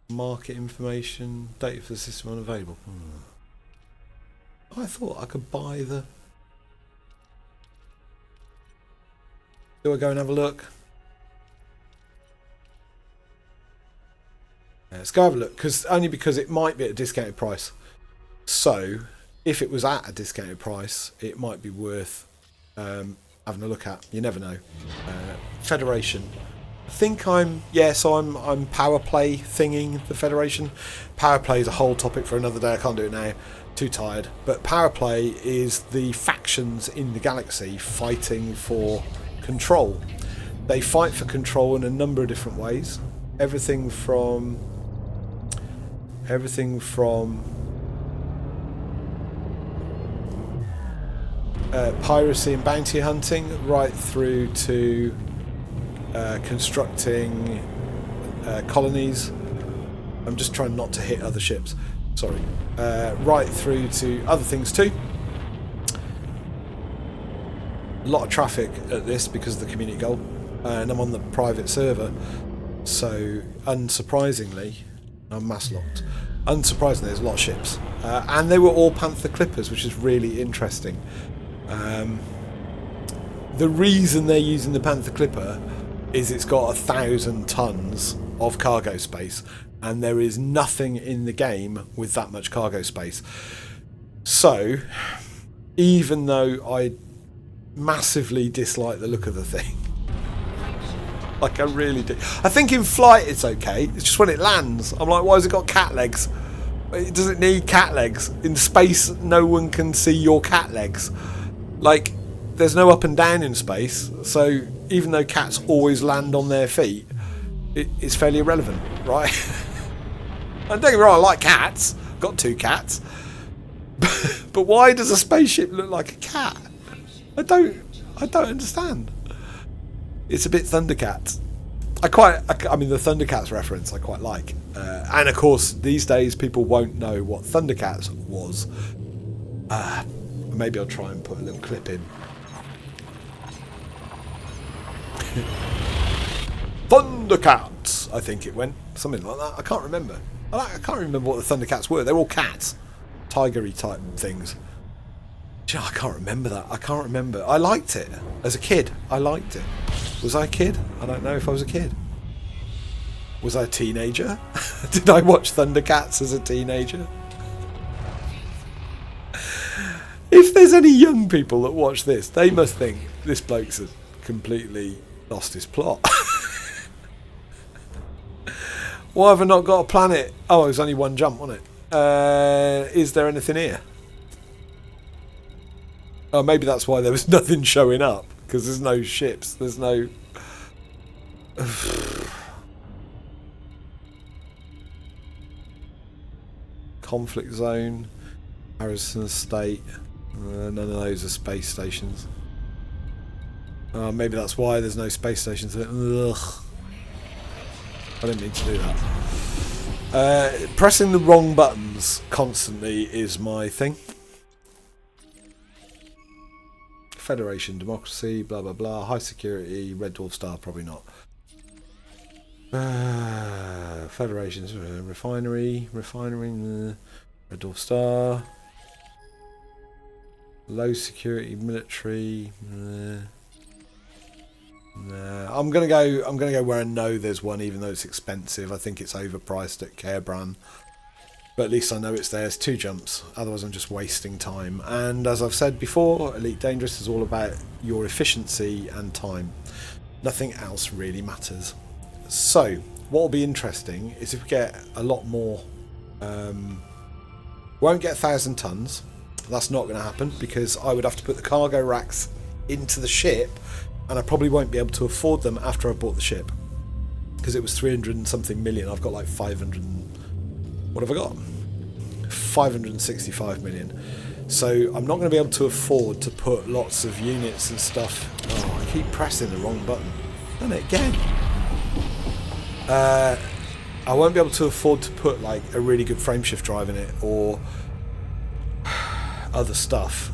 Speaker 1: market information, data for the system unavailable. I thought I could buy the... Do I go and have a look? Yeah, let's go have a look, only because it might be at a discounted price. So if it was at a discounted price, it might be worth having a look at. You never know. Federation. I think I'm power play thinging the Federation. Power play is a whole topic for another day. I can't do it now. Too tired. But power play is the factions in the galaxy fighting for control. They fight for control in a number of different ways. Everything from piracy and bounty hunting, right through to constructing colonies. I'm just trying not to hit other ships. Sorry. Right through to other things too. A lot of traffic at this because of the community goal, and I'm on the private server, so unsurprisingly I'm mass locked. Unsurprisingly there's a lot of ships, and they were all Panther Clippers, which is really interesting. The reason they're using the Panther Clipper is it's got 1,000 tons of cargo space, and there is nothing in the game with that much cargo space. So even though I massively dislike the look of the thing, like I really do, I think in flight it's okay, it's just when it lands I'm like, why has it got cat legs? It doesn't need cat legs. In space no one can see your cat legs. Like, there's no up and down in space, so even though cats always land on their feet, it's fairly irrelevant, right? And don't get me wrong, I like cats. Got 2 cats. But why does a spaceship look like a cat? I don't understand. It's a bit Thundercats. I mean, the Thundercats reference I quite like. And of course, these days people won't know what Thundercats was. Maybe I'll try and put a little clip in. Thundercats, I think it went. Something like that. I can't remember. I can't remember what the Thundercats were. They're all cats. Tigery type things. You know, I can't remember that. I can't remember. I liked it. As a kid, I liked it. Was I a kid? I don't know if I was a kid. Was I a teenager? Did I watch Thundercats as a teenager? If there's any young people that watch this, they must think this bloke's completely lost his plot. Why have I not got a planet? Oh, it was only one jump, wasn't it? Is there anything here? Oh, maybe that's why there was nothing showing up. Because there's no ships. There's no... Conflict zone. Harrison Estate. None of those are space stations. Maybe that's why there's no space stations. Ugh. I didn't mean to do that. Pressing the wrong buttons constantly is my thing. Federation, democracy, blah blah blah, high security, Red Dwarf Star, probably not. Federations, refinery, Red Dwarf Star, low security, military. Nah, I'm gonna go where I know there's one, even though it's expensive. I think it's overpriced at Cairbrand. But at least I know it's there. It's 2 jumps. Otherwise I'm just wasting time. And as I've said before, Elite Dangerous is all about your efficiency and time. Nothing else really matters. So, what will be interesting is if we get a lot more... won't get 1,000 tons. That's not going to happen because I would have to put the cargo racks into the ship and I probably won't be able to afford them after I've bought the ship. Because it was 300 and something million. I've got like 500... What have I got? 565 million. So I'm not going to be able to afford to put lots of units and stuff. Oh, I keep pressing the wrong button. Done it again. I won't be able to afford to put like a really good frameshift drive in it or other stuff.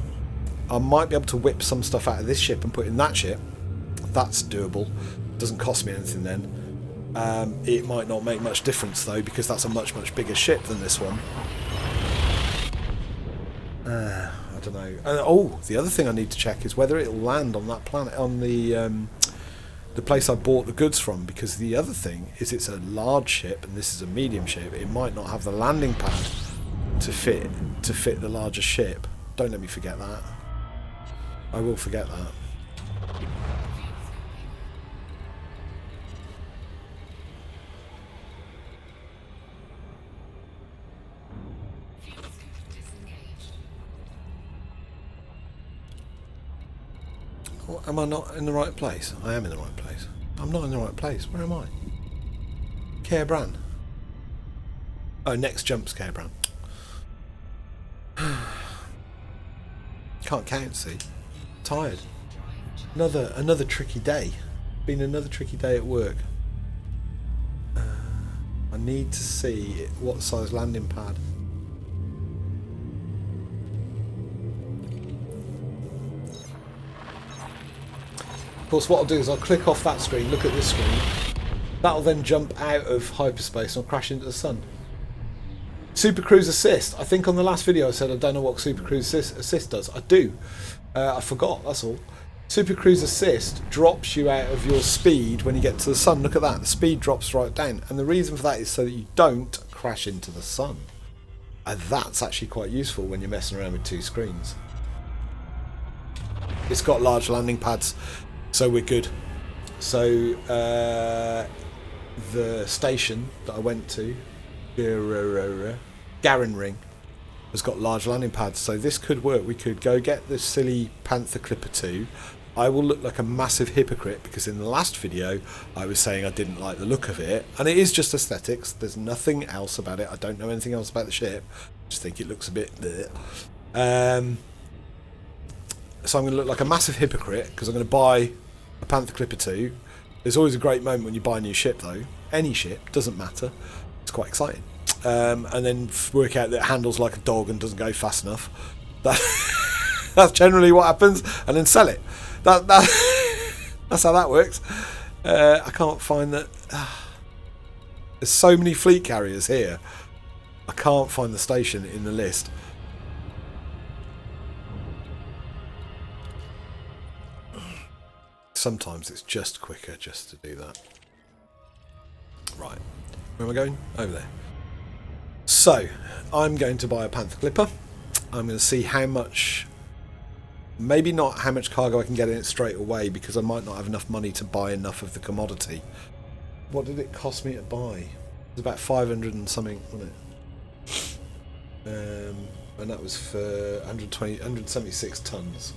Speaker 1: I might be able to whip some stuff out of this ship and put in that ship. That's doable. Doesn't cost me anything then. It might not make much difference though because that's a much bigger ship than this one. I don't know. Oh, the other thing I need to check is whether it'll land on that planet, on the place I bought the goods from, because the other thing is it's a large ship and this is a medium ship. It might not have the landing pad to fit the larger ship. Don't let me forget that. I will forget that. Am I not in the right place? I am in the right place. I'm not in the right place. Where am I? Cairbrand. Oh, next jump's Cairbrand. Can't count, see. Tired. Another tricky day. Been another tricky day at work. I need to see what size landing pad. Of course, what I'll do is I'll click off that screen, look at this screen. That'll then jump out of hyperspace and I'll crash into the sun. Super Cruise Assist. I think on the last video I said I don't know what Super Cruise Assist does. I do. I forgot, that's all. Super Cruise Assist drops you out of your speed when you get to the sun. Look at that, the speed drops right down. And the reason for that is so that you don't crash into the sun. And that's actually quite useful when you're messing around with 2 screens. It's got large landing pads, so we're good. So the station that I went to, Garin Ring, has got large landing pads, so this could work. We could go get the silly Panther Clipper 2. I will look like a massive hypocrite because in the last video I was saying I didn't like the look of it, and it is just aesthetics. There's nothing else about it. I don't know anything else about the ship. I just think it looks a bit bleh. So I'm going to look like a massive hypocrite because I'm going to buy a Panther Clipper 2. There's always a great moment when you buy a new ship though. Any ship, doesn't matter. It's quite exciting. And then work out that it handles like a dog and doesn't go fast enough. That's generally what happens, and then sell it. That's how that works. I can't find that. There's so many fleet carriers here. I can't find the station in the list. Sometimes it's just quicker just to do that. Right, where am I going? Over there. So, I'm going to buy a Panther Clipper. I'm going to see how much, maybe not how much cargo I can get in it straight away, because I might not have enough money to buy enough of the commodity. What did it cost me to buy? It was about 500 and something, wasn't it? And that was for 176 tons.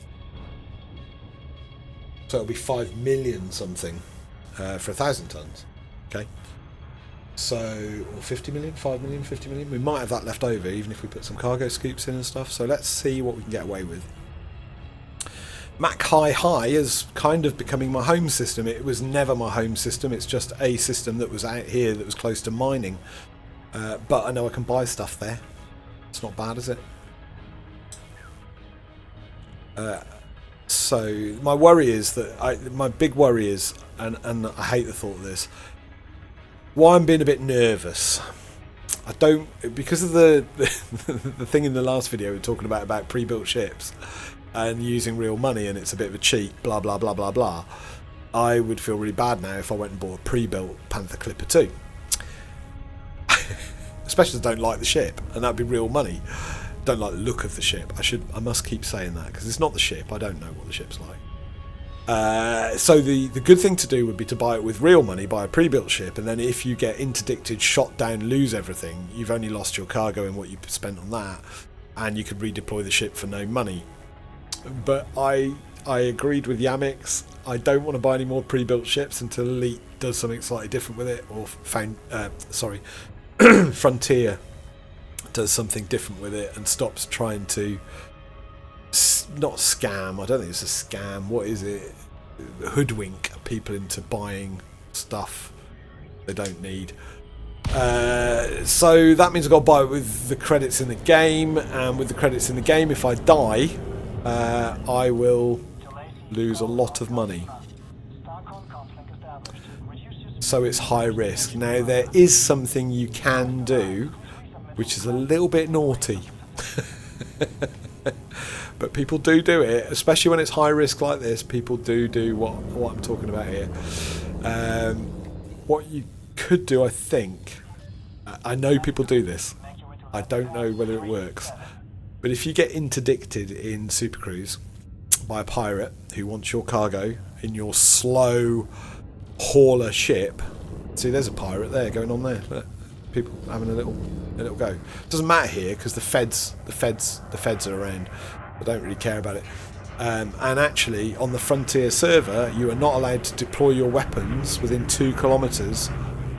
Speaker 1: So it'll be 5 million something for 1,000 tons. Okay. So, or 50 million, 5 million, 50 million. We might have that left over, even if we put some cargo scoops in and stuff. So let's see what we can get away with. MkII is kind of becoming my home system. It was never my home system. It's just a system that was out here that was close to mining. But I know I can buy stuff there. It's not bad, is it? So my worry is that my big worry is, and I hate the thought of this, why I'm being a bit nervous. I don't, because of the thing in the last video we were talking about pre-built ships and using real money, and it's a bit of a cheat, blah blah blah blah blah. I would feel really bad now if I went and bought a pre-built Panther Clipper 2. Especially if I don't like the ship, and that'd be real money. Don't like the look of the ship. I must keep saying that because it's not the ship. I don't know what the ship's like. So the good thing to do would be to buy it with real money, buy a pre-built ship, and then if you get interdicted, shot down, lose everything, you've only lost your cargo and what you spent on that, and you could redeploy the ship for no money. But I agreed with Yamiks. I don't want to buy any more pre-built ships until Elite does something slightly different with it, or Frontier does something different with it and stops trying to not scam. I don't think it's a scam. What is it? Hoodwink people into buying stuff they don't need. So that means I've got to buy it with the credits in the game, and with the credits in the game, if I die, I will lose a lot of money. So it's high risk. Now there is something you can do, which is a little bit naughty. But people do it, especially when it's high risk like this. People do what I'm talking about here. What you could do, I think, I know people do this, I don't know whether it works, but if you get interdicted in Super Cruise by a pirate who wants your cargo in your slow hauler ship, see there's a pirate there going on there. Look, people having a little go. Doesn't matter here because the feds are around. I don't really care about it. And actually, on the Frontier server, you are not allowed to deploy your weapons within 2 kilometers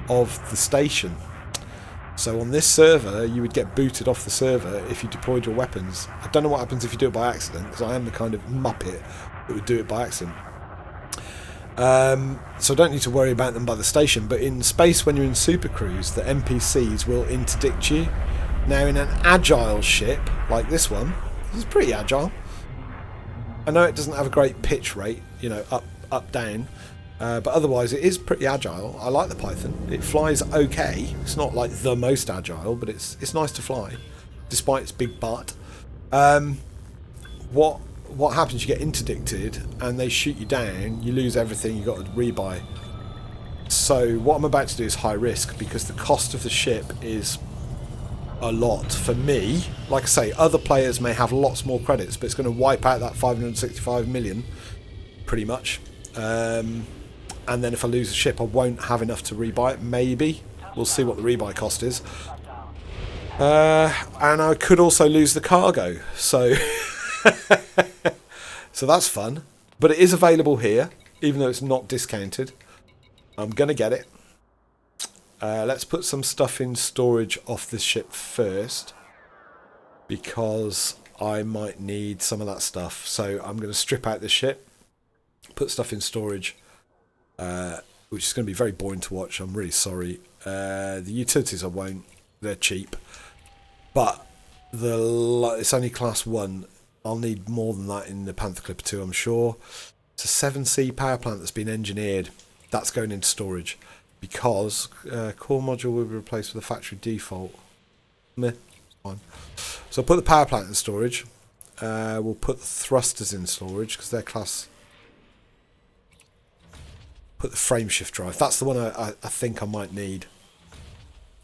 Speaker 1: of the station. So on this server, you would get booted off the server if you deployed your weapons. I don't know what happens if you do it by accident, because I am the kind of muppet that would do it by accident. So I don't need to worry about them by the station, but in space when you're in Super Cruise, the NPCs will interdict you. Now in an agile ship like this one, this is pretty agile. I know it doesn't have a great pitch rate, you know, up down, but otherwise it is pretty agile. I like the Python. It flies okay. It's not like the most agile, but it's nice to fly, despite its big butt. What happens? You get interdicted and they shoot you down. You lose everything. You got to rebuy. So what I'm about to do is high risk because the cost of the ship is a lot for me. Like I say, other players may have lots more credits, but it's going to wipe out that 565 million pretty much. And then if I lose the ship, I won't have enough to rebuy it. Maybe we'll see what the rebuy cost is. And I could also lose the cargo. So, so that's fun. But it is available here, even though it's not discounted. I'm going to get it. Let's put some stuff in storage off this ship first, because I might need some of that stuff. So I'm going to strip out the ship, put stuff in storage, which is going to be very boring to watch. I'm really sorry. The utilities I won't. They're cheap. But it's only class 1. I'll need more than that in the Panther Clipper 2, I'm sure. It's a 7C power plant that's been engineered. That's going into storage. Because core module will be replaced with a factory default. Meh, fine. So I'll put the power plant in storage. We'll put the thrusters in storage because they're class. Put the frame shift drive. That's the one I think I might need.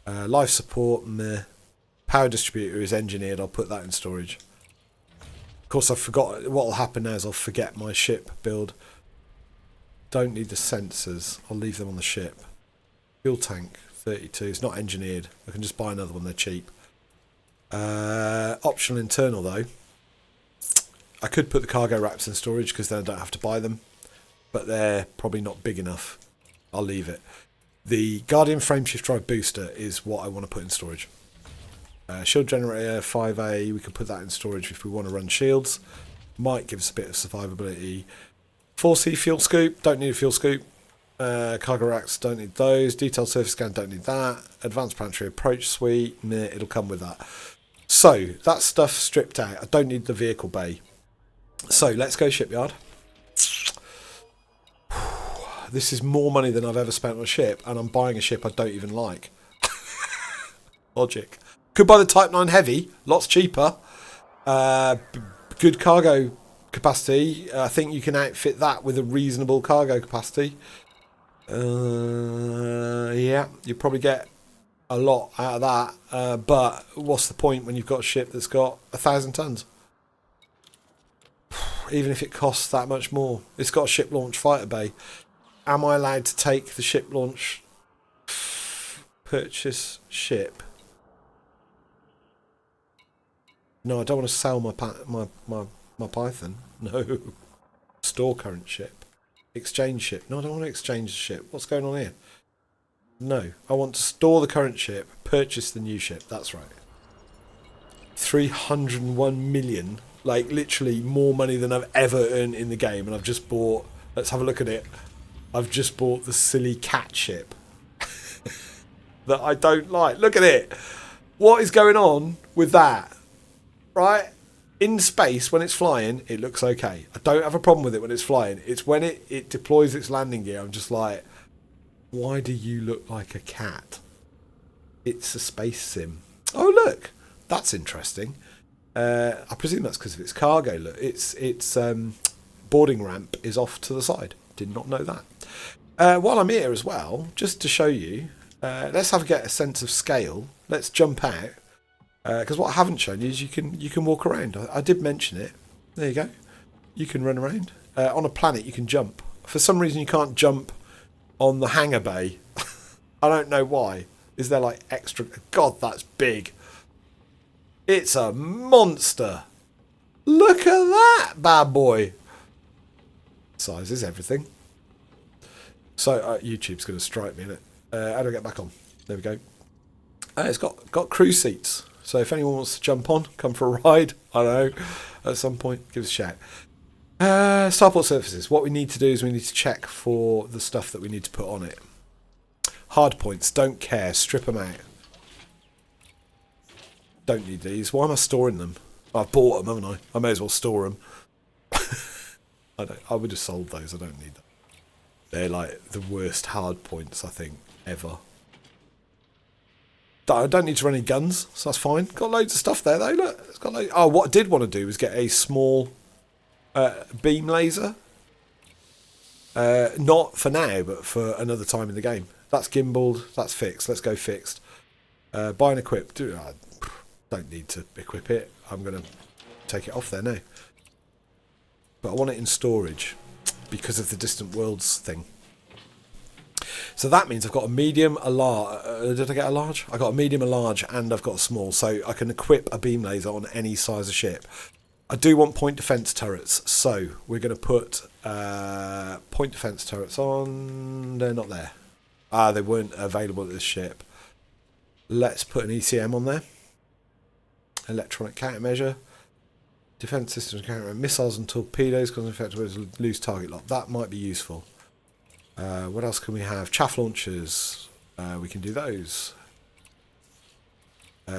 Speaker 1: Life support, meh. Power distributor is engineered. I'll put that in storage. Of course, I forgot. What will happen now is I'll forget my ship build. Don't need the sensors. I'll leave them on the ship. Fuel tank 32. It's not engineered. I can just buy another one. They're cheap. Optional internal though. I could put the cargo racks in storage because then I don't have to buy them. But they're probably not big enough. I'll leave it. The Guardian frameshift drive booster is what I want to put in storage. Shield generator 5A. We can put that in storage if we want to run shields. Might give us a bit of survivability. 4C fuel scoop. Don't need a fuel scoop. Cargo racks, don't need those. Detailed surface scan, don't need that. Advanced planetary approach suite, meh, it'll come with that. So that stuff stripped out. I don't need the vehicle bay. So let's go shipyard. This is more money than I've ever spent on a ship, and I'm buying a ship I don't even like. Logic. Could buy the Type 9 Heavy, lots cheaper. Good cargo capacity. I think you can outfit that with a reasonable cargo capacity. Yeah, you probably get a lot out of that. But what's the point when you've got a ship that's got 1,000 tons? Even if it costs that much more. It's got a ship launch fighter bay. Am I allowed to take the ship launch purchase ship? No, I don't want to sell my Python. No. Store current ship. Exchange ship. No, I don't want to exchange the ship. What's going on here? No. I want to store the current ship, purchase the new ship. That's right. 301 million. Like, literally more money than I've ever earned in the game. And I've just bought... Let's have a look at it. I've just bought the silly cat ship. That I don't like. Look at it. What is going on with that? Right? In space, when it's flying, it looks okay. I don't have a problem with it when it's flying. It's when it deploys its landing gear, I'm just like, why do you look like a cat? It's a space sim. Oh, look. That's interesting. I presume that's because of its cargo. Look, its boarding ramp is off to the side. Did not know that. While I'm here as well, just to show you, let's get a sense of scale. Let's jump out. Because what I haven't shown you is you can walk around. I did mention it. There you go. You can run around. On a planet, you can jump. For some reason, you can't jump on the hangar bay. I don't know why. Is there like extra... God, that's big. It's a monster. Look at that bad boy. Size is everything. So YouTube's going to strike me, innit? How do I get back on? There we go. It's got crew seats. So if anyone wants to jump on, come for a ride, I don't know, at some point, give us a shout. Starport surfaces. What we need to do is we need to check for the stuff that we need to put on it. Hard points, don't care, strip them out. Don't need these. Why am I storing them? I've bought them, haven't I? I may as well store them. I would have sold those, I don't need them. They're like the worst hard points, I think, ever. I don't need to run any guns, so that's fine. Got loads of stuff there, though. Look, it's got loads. Oh, what I did want to do was get a small beam laser. Not for now, but for another time in the game. That's gimbaled. That's fixed. Let's go fixed. Buy and equip. Don't need to equip it. I'm going to take it off there now. But I want it in storage because of the Distant Worlds thing. So that means I've got a medium, a large. Did I get a large? I got a medium, a large, and I've got a small. So I can equip a beam laser on any size of ship. I do want point defense turrets, so we're going to put point defense turrets on. They're not there. They weren't available at this ship. Let's put an ECM on there. Electronic countermeasure. Defense systems counter missiles and torpedoes causing effect with loose target lock. That might be useful. What else can we have? Chaff launchers. We can do those.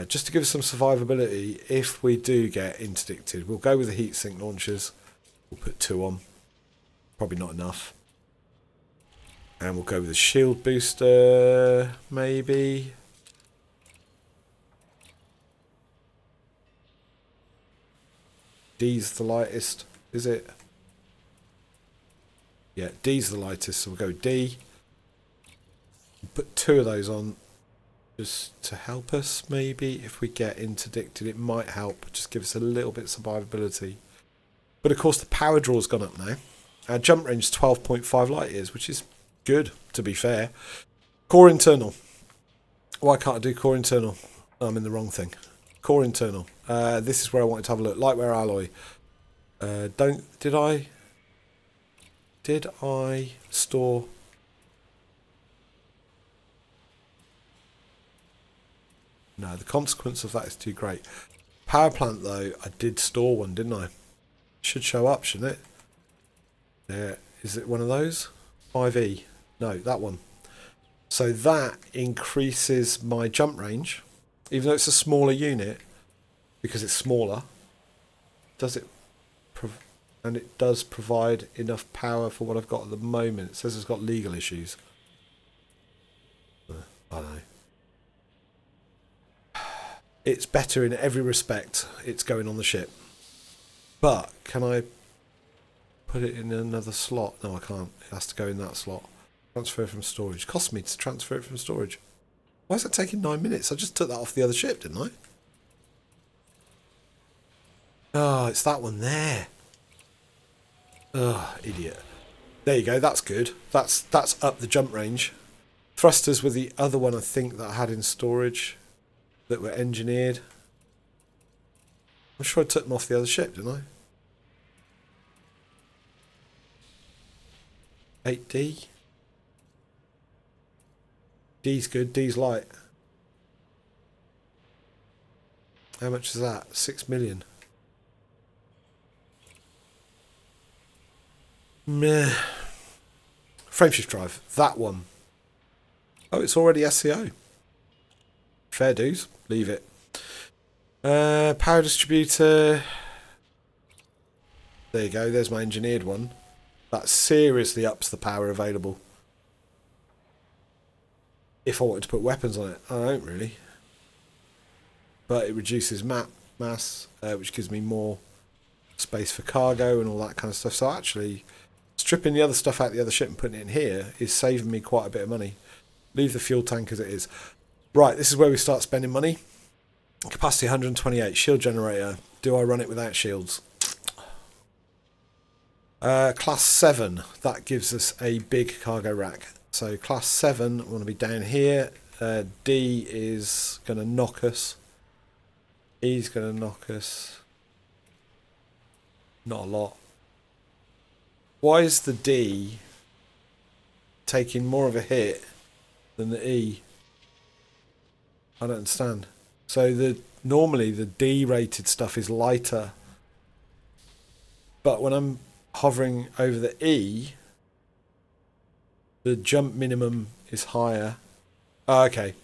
Speaker 1: Just to give us some survivability, if we do get interdicted, we'll go with the heat sink launchers. We'll put 2 on. Probably not enough. And we'll go with a shield booster, maybe. D's the lightest, is it? Yeah, D's the lightest, so we'll go D. Put 2 of those on. Just to help us, maybe, if we get interdicted, it might help. Just give us a little bit of survivability. But of course, the power draw's gone up now. Our jump range is 12.5 light years, which is good, to be fair. Core internal. Why can't I do core internal? I'm in the wrong thing. Core internal. This is where I wanted to have a look. Lightware alloy. Did I store? No, the consequence of that is too great. Power plant, though, I did store one, didn't I? Should show up, shouldn't it? There. Is it one of those? 5E. No, that one. So that increases my jump range. Even though it's a smaller unit, because it's smaller, does it? And it does provide enough power for what I've got at the moment. It says it's got legal issues. I don't know. It's better in every respect. It's going on the ship. But can I put it in another slot? No, I can't. It has to go in that slot. Transfer from storage. Cost me to transfer it from storage. Why is that taking 9 minutes? I just took that off the other ship, didn't I? Oh, it's that one there. Oh, idiot. There you go. That's good. That's up the jump range. Thrusters were the other one I think that I had in storage. That were engineered. I'm sure I took them off the other ship, didn't I? 8D. D's good, D's light. How much is that? 6 million. Meh. Frameshift drive. That one. Oh, it's already SCO. Fair dues. Leave it. Power distributor. There you go. There's my engineered one. That seriously ups the power available. If I wanted to put weapons on it. I don't really. But it reduces mass, which gives me more space for cargo and all that kind of stuff. So actually, stripping the other stuff out of the other ship and putting it in here is saving me quite a bit of money. Leave the fuel tank as it is. Right, this is where we start spending money. Capacity 128, shield generator. Do I run it without shields? Class 7, that gives us a big cargo rack. So class 7, I want to be down here. D is going to knock us. E's going to knock us. Not a lot. Why is the D taking more of a hit than the E? I don't understand. So normally the D rated stuff is lighter, but when I'm hovering over the E, the jump minimum is higher. Oh, okay,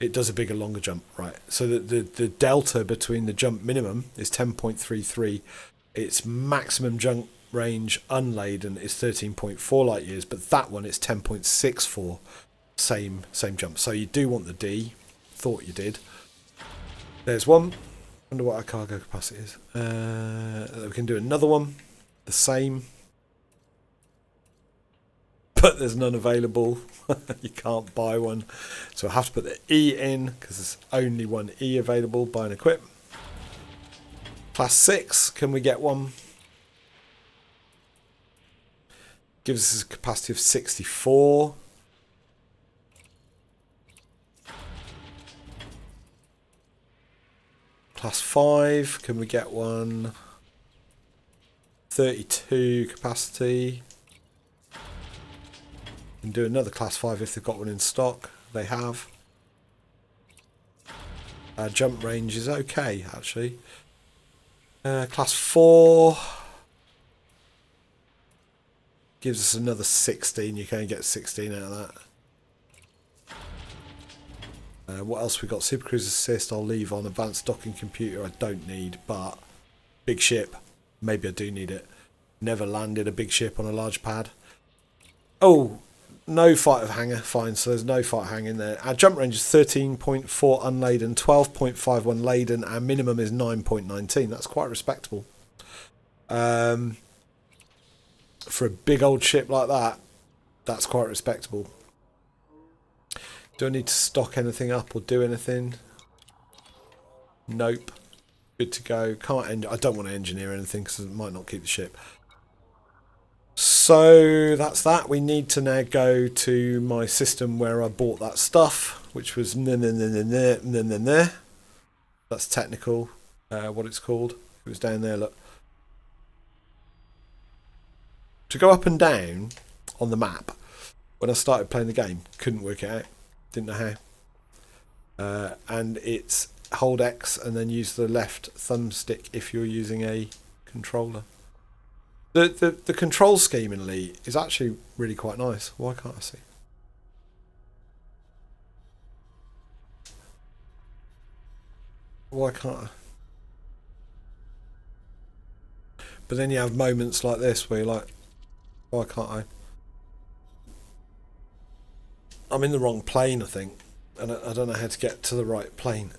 Speaker 1: it does a bigger, longer jump, right? So the delta between the jump minimum is 10.33. Its maximum jump range unladen is 13.4 light years, but that one is 10.64. Same jump. So you do want the D. Thought you did. There's one. Wonder what our cargo capacity is. We can do another one. The same. But there's none available. You can't buy one. So I have to put the E in because there's only one E available. Buy and equip. Class 6. Can we get one? Gives us a capacity of 64. Class 5, can we get one? 32 capacity. Can do another class 5 if they've got one in stock. They have. Jump range is okay, actually. Class 4 gives us another 16. You can only get 16 out of that. What else we got? Super Cruise Assist I'll leave on. Advanced Docking Computer I don't need, but big ship, maybe I do need it. Never landed a big ship on a large pad. Oh, no fighter hanger, fine, so there's no fighter hanger in there. Our jump range is 13.4 unladen, 12.51 laden, our minimum is 9.19. That's quite respectable. For a big old ship like that, that's quite respectable. Do I need to stock anything up or do anything? Nope. Good to go. I don't want to engineer anything because it might not keep the ship. So that's that. We need to now go to my system where I bought that stuff, which was that's technical. What it's called. It was down there. Look. To go up and down on the map when I started playing the game, couldn't work it out. Didn't know how. And it's hold X and then use the left thumbstick if you're using a controller. The control scheme in Elite is actually really quite nice. Why can't I see? Why can't I? But then you have moments like this where you're like, why can't I? I'm in the wrong plane, I think, and I don't know how to get to the right plane.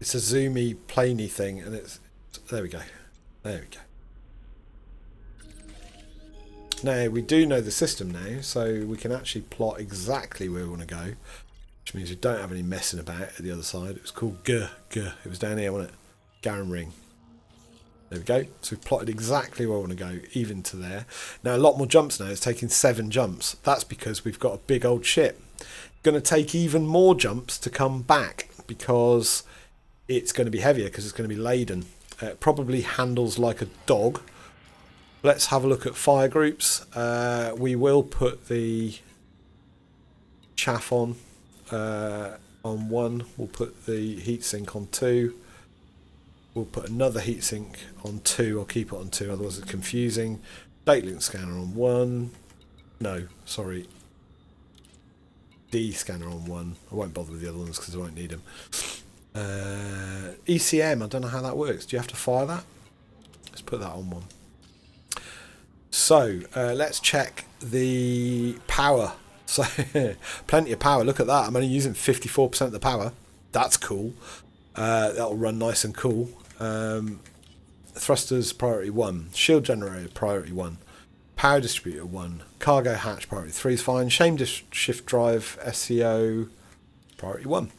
Speaker 1: It's a zoomy, planey thing, and it's there we go. There we go. Now, we do know the system now, so we can actually plot exactly where we want to go, which means we don't have any messing about at the other side. It was called G. It was down here, wasn't it? Garen Ring. There we go. So we've plotted exactly where we want to go, even to there. Now, a lot more jumps now. It's taking 7 jumps. That's because we've got a big old ship. Going to take even more jumps to come back because it's going to be heavier because it's going to be laden. It probably handles like a dog. Let's have a look at fire groups. We will put the chaff on 1. We'll put the heatsink on 2. We'll put another heatsink on 2. I'll keep it on 2, otherwise it's confusing. Data link scanner on 1. No, sorry. D scanner on 1. I won't bother with the other ones because I won't need them. ECM, I don't know how that works. Do you have to fire that? Let's put that on 1. So let's check the power. So plenty of power. Look at that. I'm only using 54% of the power. That's cool. That'll run nice and cool. Thrusters priority 1. Shield generator priority 1. Power distributor 1. Cargo hatch priority 3 is fine. Shame shift drive SEO priority 1.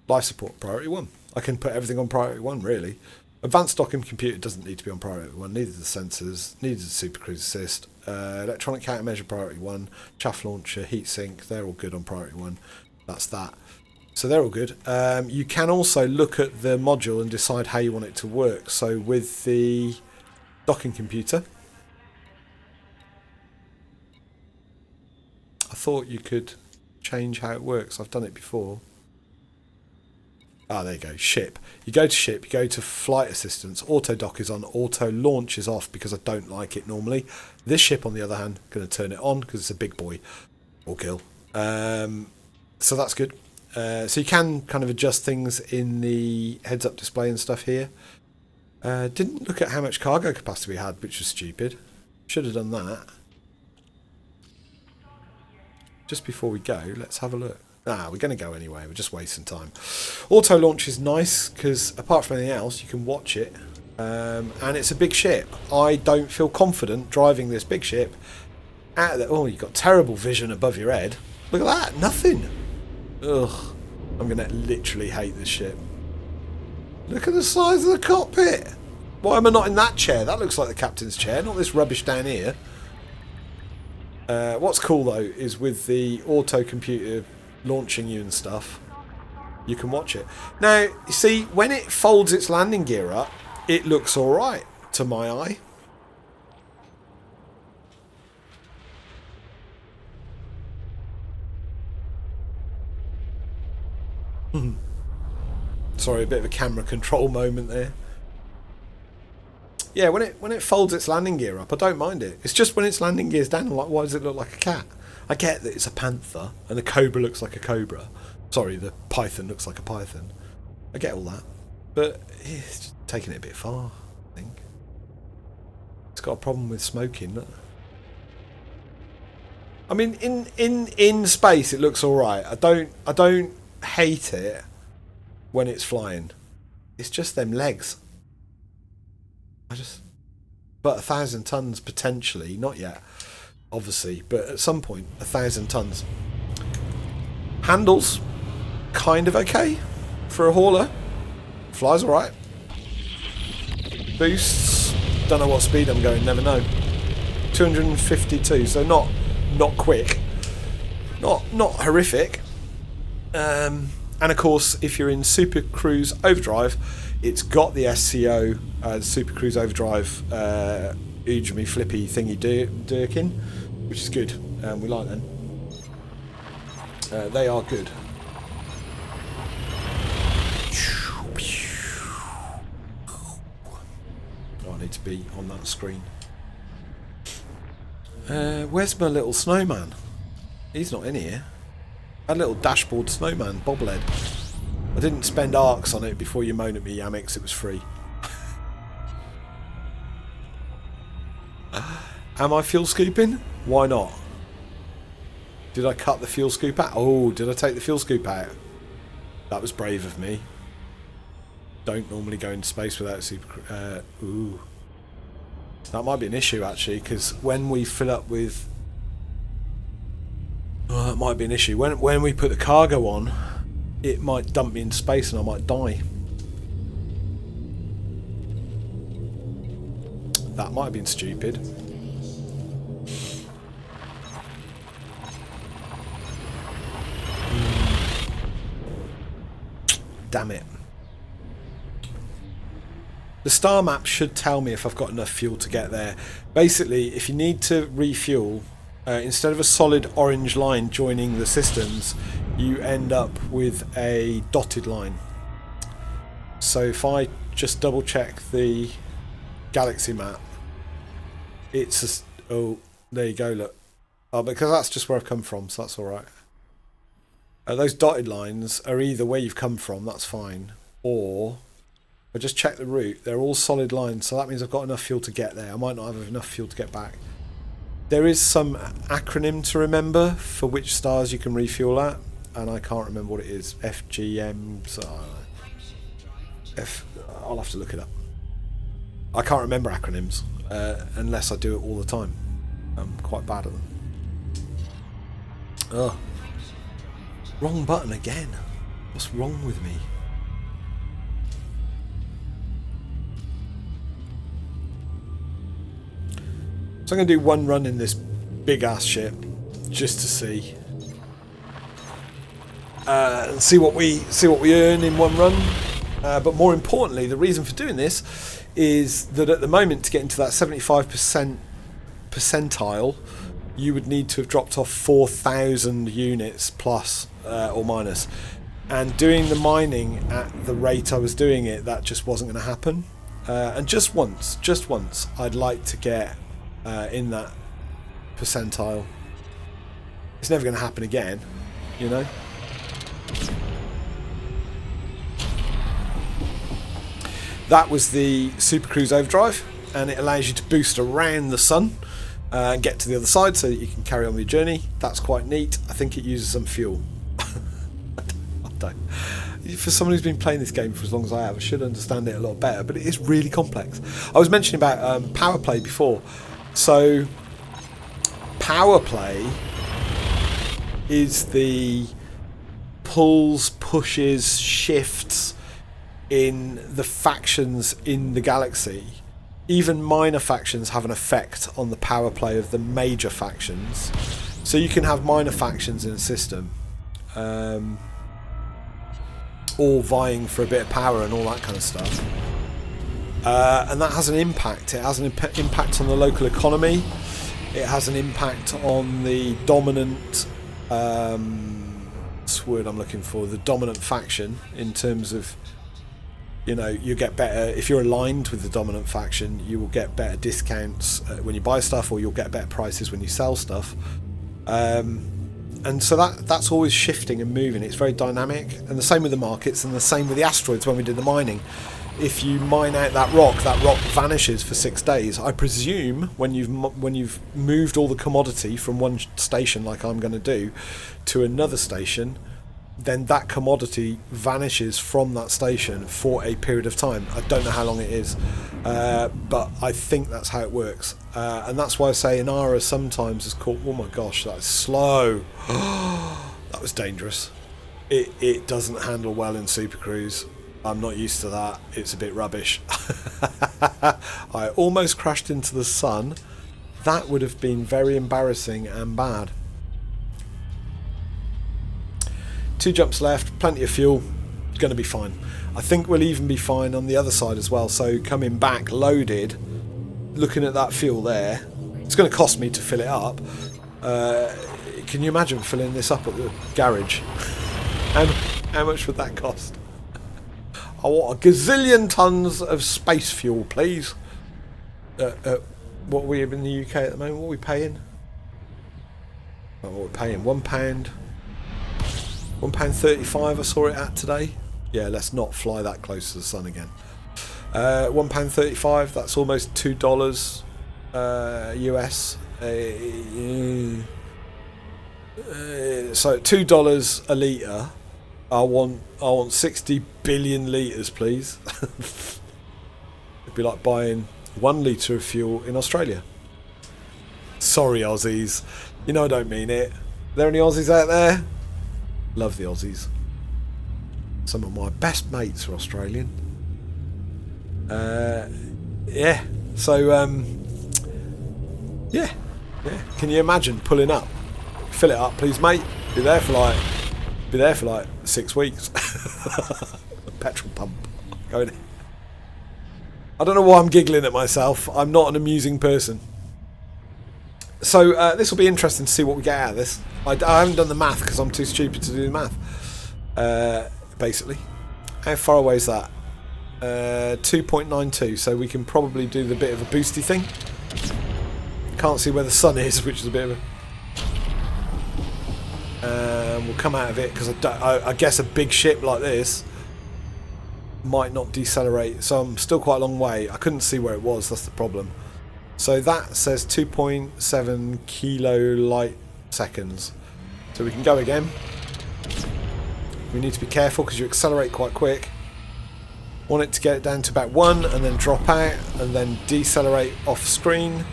Speaker 1: Life support priority 1. I can put everything on priority 1 really. Advanced docking computer doesn't need to be on priority 1. Neither the sensors. Neither the super cruise assist. Electronic countermeasure priority 1. Chaff launcher, heatsink. They're all good on priority 1. That's that. So they're all good. You can also look at the module and decide how you want it to work. So with the docking computer, I thought you could change how it works. I've done it before. Ah, there you go. Ship. You go to ship, you go to flight assistance. Auto dock is on. Auto launch is off because I don't like it normally. This ship, on the other hand, going to turn it on because it's a big boy or girl. So that's good. So you can kind of adjust things in the heads-up display and stuff here. Didn't look at how much cargo capacity we had, which was stupid. Should have done that. Just before we go, let's have a look. We're going to go anyway. We're just wasting time. Auto launch is nice because apart from anything else, you can watch it. And it's a big ship. I don't feel confident driving this big ship out of the... Oh, you've got terrible vision above your head. Look at that. Nothing. Ugh. I'm going to literally hate this ship. Look at the size of the cockpit. Why am I not in that chair? That looks like the captain's chair, not this rubbish down here. What's cool though is with the auto computer launching you and stuff, you can watch it. Now, you see, when it folds its landing gear up, it looks alright to my eye. Sorry, a bit of a camera control moment there. Yeah, when it folds its landing gear up, I don't mind it. It's just when its landing gear's down, I'm like, why does it look like a cat? I get that it's a panther, and the cobra looks like a cobra. Sorry, the python looks like a python. I get all that. But it's just taking it a bit far, I think. It's got a problem with smoking. Look. I mean, in space it looks alright. I don't hate it when it's flying. It's just them legs. But 1,000 tons potentially, not yet, obviously, but at some point 1,000 tons. Handles, kind of okay for a hauler. Flies alright. Boosts, don't know what speed I'm going, never know. 252, so not quick, not horrific. And of course, if you're in Super Cruise Overdrive, it's got the SCO, Super Cruise Overdrive, Udemy flippy thingy Durkin, which is good. We like them. They are good. Oh, I need to be on that screen. Where's my little snowman? He's not in here. A little dashboard snowman, bobblehead. I didn't spend arcs on it before you moan at me, yamiks. It was free. Am I fuel scooping? Why not? Did I cut the fuel scoop out? Oh, did I take the fuel scoop out? That was brave of me. Don't normally go into space without super... ooh. That might be an issue, actually, because when we fill up with... Oh, that might be an issue. When we put the cargo on, it might dump me in space and I might die. That might have been stupid. Damn it. The star map should tell me if I've got enough fuel to get there. Basically, if you need to refuel, instead of a solid orange line joining the systems, you end up with a dotted line. So if I just double check the galaxy map, it's a... Oh, there you go, look. Oh, because that's just where I've come from, so that's alright. Those dotted lines are either where you've come from, that's fine, or... I just checked the route, they're all solid lines, so that means I've got enough fuel to get there. I might not have enough fuel to get back. There is some acronym to remember for which stars you can refuel at, and I can't remember what it is. FGM, so I'll have to look it up. I can't remember acronyms unless I do it all the time. I'm quite bad at them. Oh, wrong button again. What's wrong with me? So I'm going to do one run in this big ass ship just to see. And see what we earn in one run. But more importantly, the reason for doing this is that at the moment, to get into that 75% percentile, you would need to have dropped off 4,000 units plus or minus. And doing the mining at the rate I was doing it, that just wasn't going to happen. And just once, I'd like to get in that percentile. It's never going to happen again, you know. That was the Super Cruise Overdrive, and it allows you to boost around the sun and get to the other side so that you can carry on with your journey. That's quite neat. I think it uses some fuel. I don't. For someone who's been playing this game for as long as I have, I should understand it a lot better, but it is really complex. I was mentioning about power play before. So power play is the pulls, pushes, shifts in the factions in the galaxy. Even minor factions have an effect on the power play of the major factions. So you can have minor factions in a system. all vying for a bit of power and all that kind of stuff. And that has an impact. It has an impact on the local economy. It has an impact on the dominant, what's the word I'm looking for, the dominant faction, in terms of, you know, you get better, if you're aligned with the dominant faction, you will get better discounts when you buy stuff, or you'll get better prices when you sell stuff. And so that's always shifting and moving. It's very dynamic, and the same with the markets, and the same with the asteroids when we did the mining. If you mine out that rock vanishes for 6 days. I presume when you've moved all the commodity from one station, like I'm going to do, to another station, then that commodity vanishes from that station for a period of time. I don't know how long it is, but I think that's how it works. And that's why I say Inara sometimes is called, oh my gosh, that's slow. That was dangerous. It doesn't handle well in Super Cruise. I'm not used to that. It's a bit rubbish. I almost crashed into the sun. That would have been very embarrassing and bad. 2 jumps left, plenty of fuel, going to be fine. I think we'll even be fine on the other side as well. So coming back loaded, looking at that fuel there, it's going to cost me to fill it up. Can you imagine filling this up at the garage? How much would that cost? I want a gazillion tons of space fuel, please. What are we in the UK at the moment? What are we paying? Oh, what are we paying? £1. £1.35 I saw it at today. Yeah, let's not fly that close to the sun again. £1.35, that's almost $2 US. So $2 a litre. I want 60 billion litres, please. It'd be like buying 1 litre of fuel in Australia. Sorry, Aussies. You know I don't mean it. Are there any Aussies out there? Love the Aussies. Some of my best mates are Australian. Yeah. So yeah. Can you imagine pulling up? Fill it up, please, mate. Be there for like 6 weeks. Petrol pump. Going. I don't know why I'm giggling at myself. I'm not an amusing person. So this will be interesting to see what we get out of this. I haven't done the math because I'm too stupid to do the math. Basically. How far away is that? 2.92, so we can probably do the bit of a boosty thing. Can't see where the sun is, which is a bit of a... we'll come out of it, because I guess a big ship like this might not decelerate, so I'm still quite a long way. I couldn't see where it was, that's the problem. So that says 2.7 kilo light seconds. So we can go again. We need to be careful because you accelerate quite quick. Want it to get it down to about 1 and then drop out and then decelerate off screen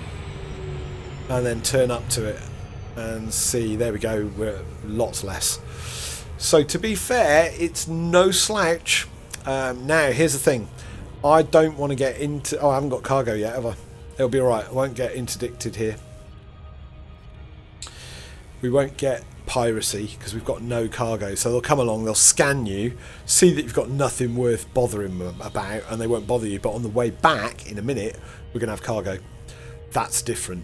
Speaker 1: and then turn up to it and see. There we go, we're lots less. So to be fair, it's no slouch. Now here's the thing, I don't want to get into... Oh, I haven't got cargo yet, have I? It'll be alright, I won't get interdicted here. We won't get piracy because we've got no cargo, so they'll come along, they'll scan you, see that you've got nothing worth bothering them about, and they won't bother you. But on the way back in a minute we're going to have cargo. That's different.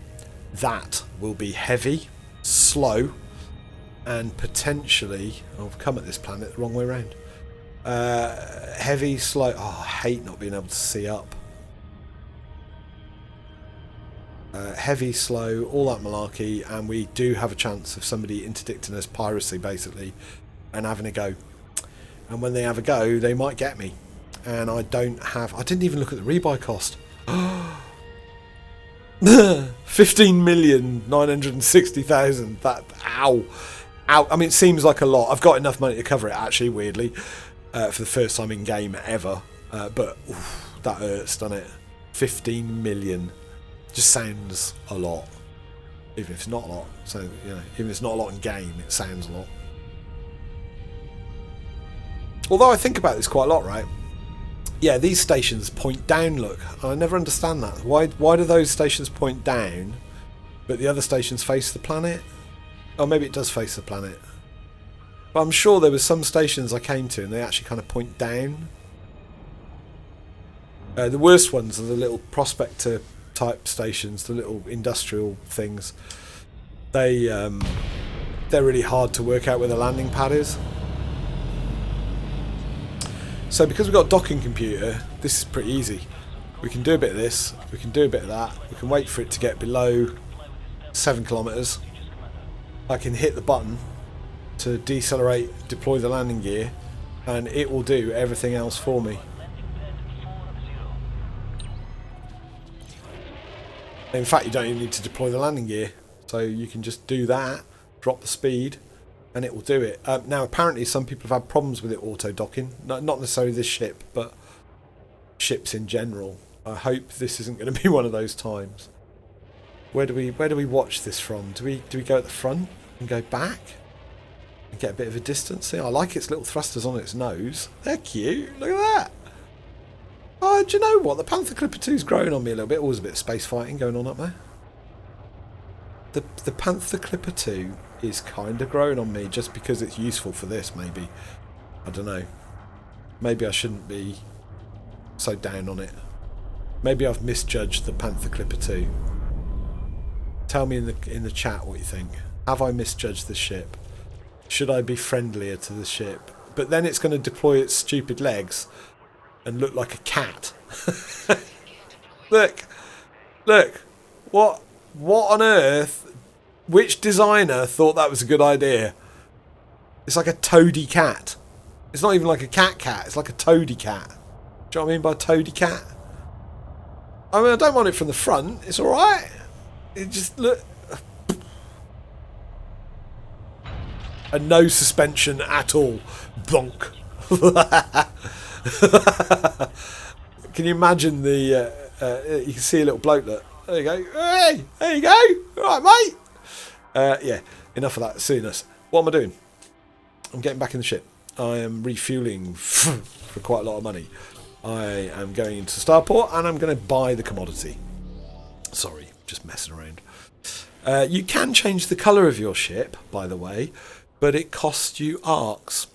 Speaker 1: That will be heavy, slow, and potentially... Oh, I've come at this planet the wrong way around. Heavy, slow... Oh, I hate not being able to see up. Heavy, slow, all that malarkey, and we do have a chance of somebody interdicting us piracy, basically, and having a go. And when they have a go, they might get me. And I don't have... I didn't even look at the rebuy cost. 15,960,000. That... Ow. Ow. I mean, it seems like a lot. I've got enough money to cover it, actually, weirdly, for the first time in game ever. But oof, that hurts, doesn't it? 15 million. Just sounds a lot, even if it's not a lot. So, you know, even if it's not a lot in game, it sounds a lot. Although I think about this quite a lot, right? Yeah, these stations point down. Look, I never understand that. Why do those stations point down, but the other stations face the planet? Oh, maybe it does face the planet. But I'm sure there was some stations I came to and they actually kind of point down. The worst ones are the little prospector type stations, the little industrial things. They're really hard to work out where the landing pad is. So because we've got a docking computer, this is pretty easy. We can do a bit of this, we can do a bit of that, we can wait for it to get below 7 kilometers. I can hit the button to decelerate, deploy the landing gear, and it will do everything else for me. In fact, you don't even need to deploy the landing gear, so you can just do that, drop the speed, and it will do it. Now, apparently some people have had problems with it auto-docking, not necessarily this ship, but ships in general. I hope this isn't going to be one of those times. Where do we watch this from? Do we go at the front and go back and get a bit of a distance? See, I like its little thrusters on its nose. They're cute. Look at that. Oh, do you know what? The Panther Clipper MkII's growing on me a little bit. Always a bit of space fighting going on up there. The Panther Clipper MkII is kind of growing on me just because it's useful for this, maybe. I don't know. Maybe I shouldn't be so down on it. Maybe I've misjudged the Panther Clipper MkII. Tell me in the chat what you think. Have I misjudged the ship? Should I be friendlier to the ship? But then it's going to deploy its stupid legs and look like a cat. Look. What on earth? Which designer thought that was a good idea? It's like a toady cat. It's not even like a cat. It's like a toady cat. Do you know what I mean by toady cat? I mean, I don't want it from the front. It's alright. It just look. And no suspension at all. Bonk. Can you imagine the... you can see a little bloke that... There you go. Hey! There you go! Alright, mate! Yeah, enough of that silliness. What am I doing? I'm getting back in the ship. I am refueling for quite a lot of money. I am going into Starport and I'm going to buy the commodity. Sorry, just messing around. You can change the colour of your ship, by the way, but it costs you arcs.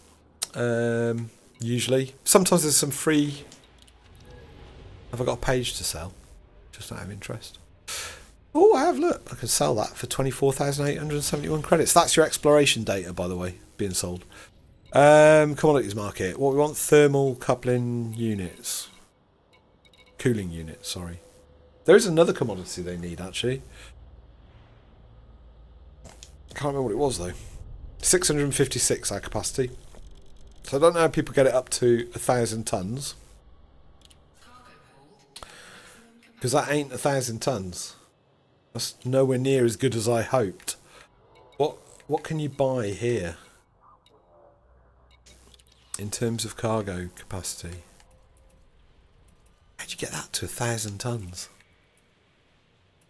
Speaker 1: Usually. Sometimes there's some free... Have I got a page to sell? Just out of interest. Oh, I have, look. I can sell that for 24,871 credits. That's your exploration data, by the way, being sold. Commodities market. What we want? Thermal coupling units. Cooling units, sorry. There is another commodity they need, actually. I can't remember what it was, though. 656 our capacity. So I don't know how people get it up to 1,000 tons. Because that ain't 1,000 tons. That's nowhere near as good as I hoped. What can you buy here? In terms of cargo capacity. How'd you get that to 1,000 tons?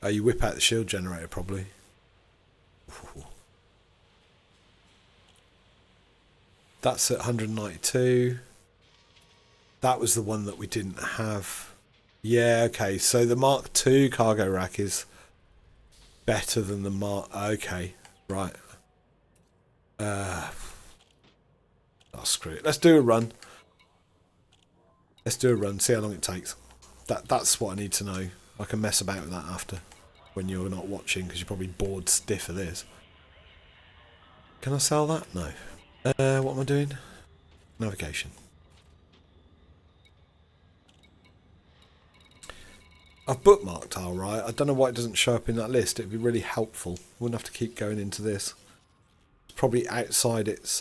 Speaker 1: Oh, you whip out the shield generator, probably. Ooh. That's at 192. That was the one that we didn't have. Yeah, okay. So the Mark II cargo rack is better than the Mark... Okay, right. Oh, screw it. Let's do a run. Let's do a run. See how long it takes. That's what I need to know. I can mess about with that after. When you're not watching, because you're probably bored stiff of this. Can I sell that? No. What am I doing? Navigation. I've bookmarked alright. I don't know why it doesn't show up in that list. It'd be really helpful. Wouldn't have to keep going into this. It's probably outside its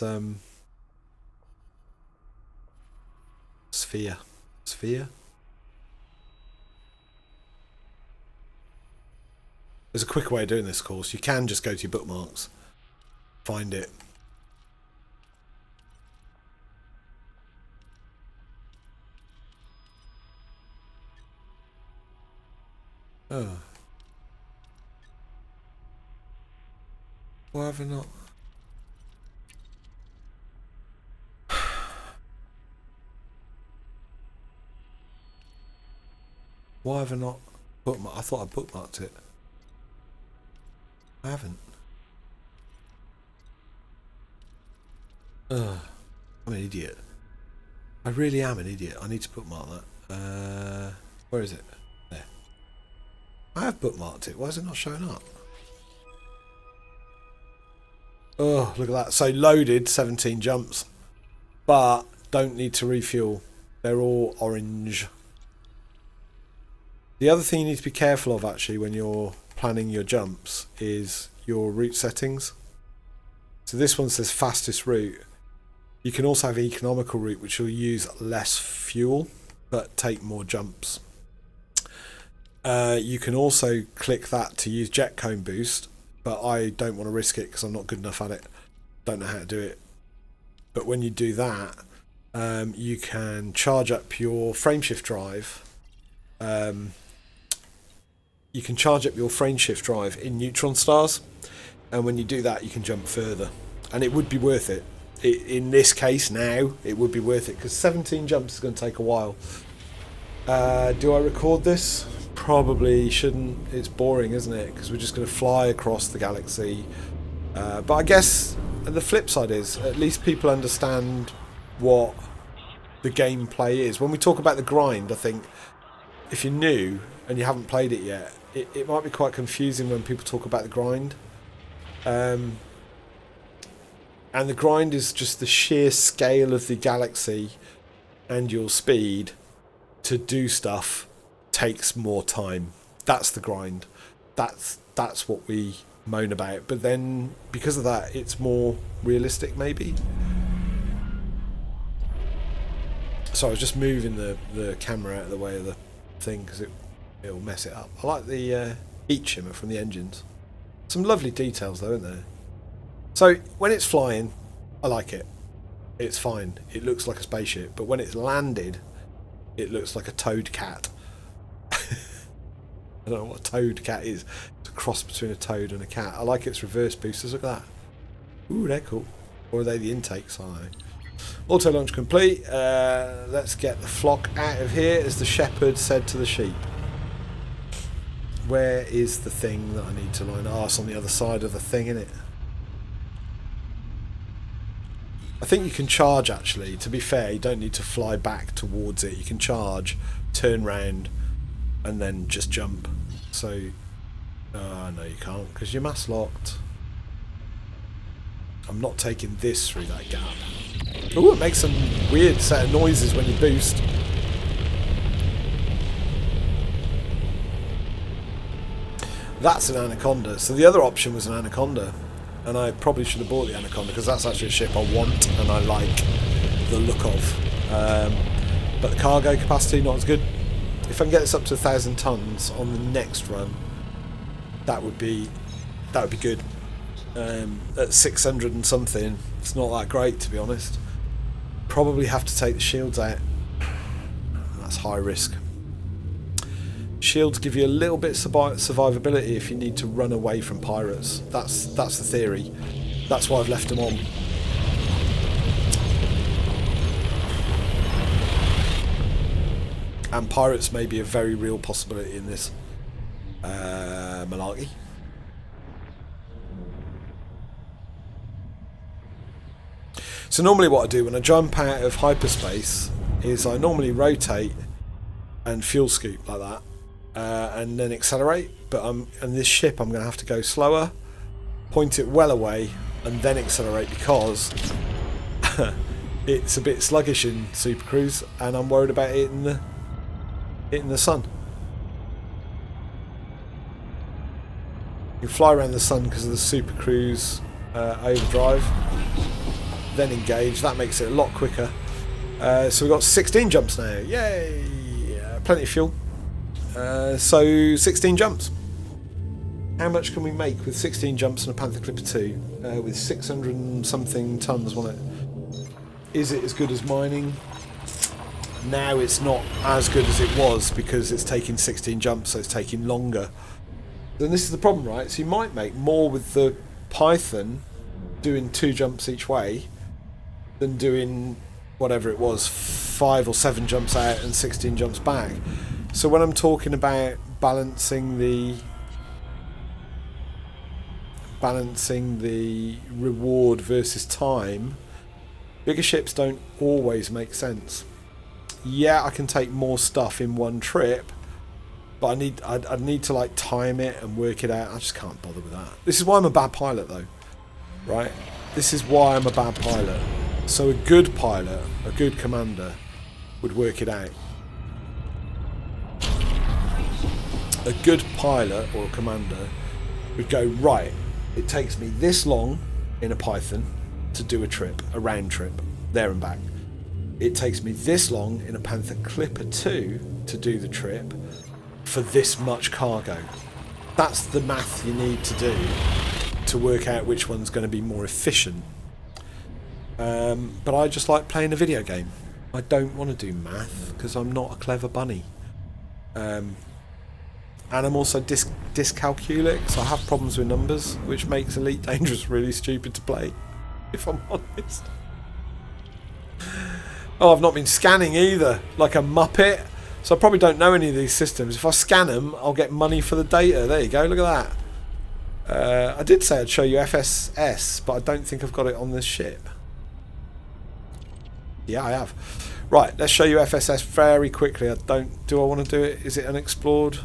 Speaker 1: sphere. Sphere? There's a quicker way of doing this, of course. You can just go to your bookmarks. Find it. Oh. Why have I not? Why have I not bookmarked? I thought I bookmarked it. I haven't. Ugh, I'm an idiot. I really am an idiot. I need to bookmark that. Where is it? There. I have bookmarked it. Why is it not showing up? Oh, look at that. So loaded, 17 jumps. But don't need to refuel. They're all orange. The other thing you need to be careful of actually when you're planning your jumps is your route settings. So this one says fastest route. You can also have economical route, which will use less fuel but take more jumps. You can also click that to use jet cone boost, but I don't want to risk it because I'm not good enough at it. Don't know how to do it. But when you do that, you can charge up your frameshift drive. You can charge up your frameshift drive in neutron stars, and when you do that, you can jump further, and it would be worth it. In this case now, it would be worth it because 17 jumps is going to take a while. Do I record this? Probably shouldn't. It's boring, isn't it? Because we're just going to fly across the galaxy. But I guess the flip side is at least people understand what the gameplay is. When we talk about the grind, I think if you're new and you haven't played it yet, it might be quite confusing when people talk about the grind. And the grind is just the sheer scale of the galaxy, and your speed to do stuff takes more time. That's the grind. That's what we moan about. But then because of that, it's more realistic maybe. So I was just moving the camera out of the way of the thing because it'll mess it up. I like the heat shimmer from the engines. Some lovely details though, isn't there? So when it's flying, I like it. It's fine. It looks like a spaceship. But when it's landed, it looks like a toad cat. I don't know what a toad cat is. It's a cross between a toad and a cat. I like its reverse boosters. Look at that. Ooh, they're cool. Or are they the intakes? I don't know. Auto launch complete. Let's get the flock out of here, as the shepherd said to the sheep. Where is the thing that I need to line? Oh, it's on the other side of the thing, isn't it? I think you can charge actually. To be fair, you don't need to fly back towards it. You can charge, turn round, and then just jump. So, no, you can't because you're mass locked. I'm not taking this through that gap. Oh, it makes some weird set of noises when you boost. That's an Anaconda. So the other option was an Anaconda. And I probably should have bought the Anaconda because that's actually a ship I want and I like the look of. But the cargo capacity, not as good. If I can get this up to 1,000 tons on the next run, that would be good. At 600 and something, it's not that great to be honest. Probably have to take the shields out. That's high risk. Shields give you a little bit of survivability if you need to run away from pirates. That's the theory. That's why I've left them on. And pirates may be a very real possibility in this malarkey. So normally what I do when I jump out of hyperspace is I normally rotate and fuel scoop like that. And then accelerate, but and this ship I'm going to have to go slower, point it well away, and then accelerate because it's a bit sluggish in Super Cruise, and I'm worried about hitting the sun. You fly around the sun because of the Super Cruise overdrive, then engage. That makes it a lot quicker. So we've got 16 jumps now. Yay! Plenty of fuel. So 16 jumps. How much can we make with 16 jumps and a Panther Clipper MkII with 600 and something tons on it? Is it as good as mining? Now it's not as good as it was because it's taking 16 jumps, so it's taking longer. Then this is the problem, right? So you might make more with the Python doing 2 jumps each way than doing whatever it was, 5 or 7 jumps out and 16 jumps back. So when I'm talking about balancing the reward versus time, Bigger ships don't always make sense. Yeah, I can take more stuff in one trip, but I'd need to like time it and work it out. I just can't bother with that. This is why I'm a bad pilot though, right? This is why I'm a bad pilot. So a good pilot, a good commander would work it out. A good pilot or a commander would go, right, it takes me this long in a Python to do a trip, a round trip, there and back. It takes me this long in a Panther Clipper MkII to do the trip for this much cargo. That's the math you need to do to work out which one's going to be more efficient. But I just like playing a video game. I don't want to do math because I'm not a clever bunny. And I'm also dyscalculic, so I have problems with numbers, which makes Elite Dangerous really stupid to play, if I'm honest. Oh, I've not been scanning either, like a muppet. So I probably don't know any of these systems. If I scan them, I'll get money for the data. There you go, look at that. I did say I'd show you FSS, but I don't think I've got it on this ship. Yeah, I have. Right, let's show you FSS very quickly. Do I want to do it? Is it unexplored?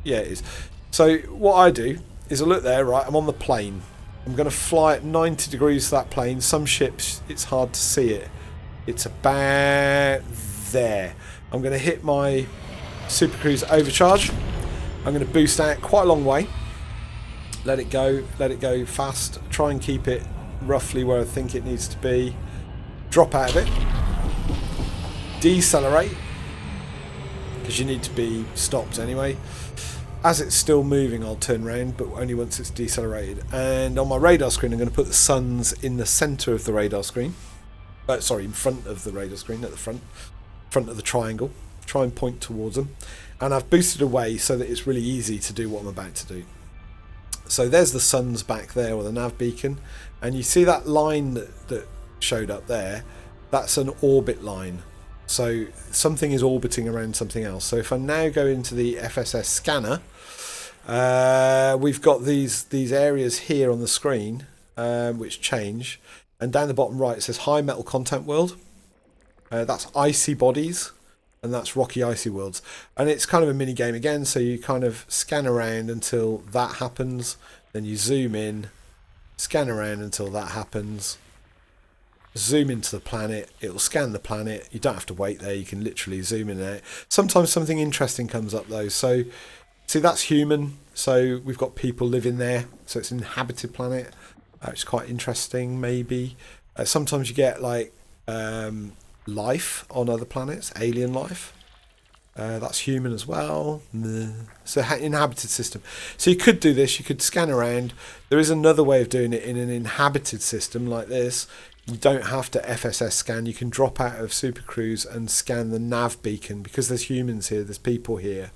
Speaker 1: Yeah, it is. So what I do is I look there, right, I'm on the plane. I'm going to fly at 90 degrees to that plane. Some ships, it's hard to see it. It's about there. I'm going to hit my Super Cruise overcharge. I'm going to boost out quite a long way. Let it go fast. Try and keep it roughly where I think it needs to be. Drop out of it. Decelerate, because you need to be stopped anyway. As it's still moving, I'll turn around, but only once it's decelerated. And on my radar screen, I'm going to put the suns in the center of the radar screen. Sorry, in front of the radar screen, at the front of the triangle. Try and point towards them. And I've boosted away so that it's really easy to do what I'm about to do. So there's the suns back there, or the nav beacon. And you see that line that showed up there? That's an orbit line. So something is orbiting around something else. So if I now go into the FSS scanner, we've got these areas here on the screen which change. And down the bottom right it says high metal content world. That's icy bodies, and that's rocky icy worlds. And it's kind of a mini game again, so you kind of scan around until that happens, then you zoom in, scan around until that happens, zoom into the planet, it'll scan the planet. You don't have to wait there, you can literally zoom in and out. Sometimes something interesting comes up though. So see, that's human, so we've got people living there, so it's an inhabited planet. It's quite interesting, maybe. Sometimes you get like life on other planets, alien life. That's human as well. So inhabited system. So you could do this, you could scan around. There is another way of doing it in an inhabited system like this. You don't have to FSS scan. You can drop out of Super Cruise and scan the nav beacon, because there's humans here, there's people here.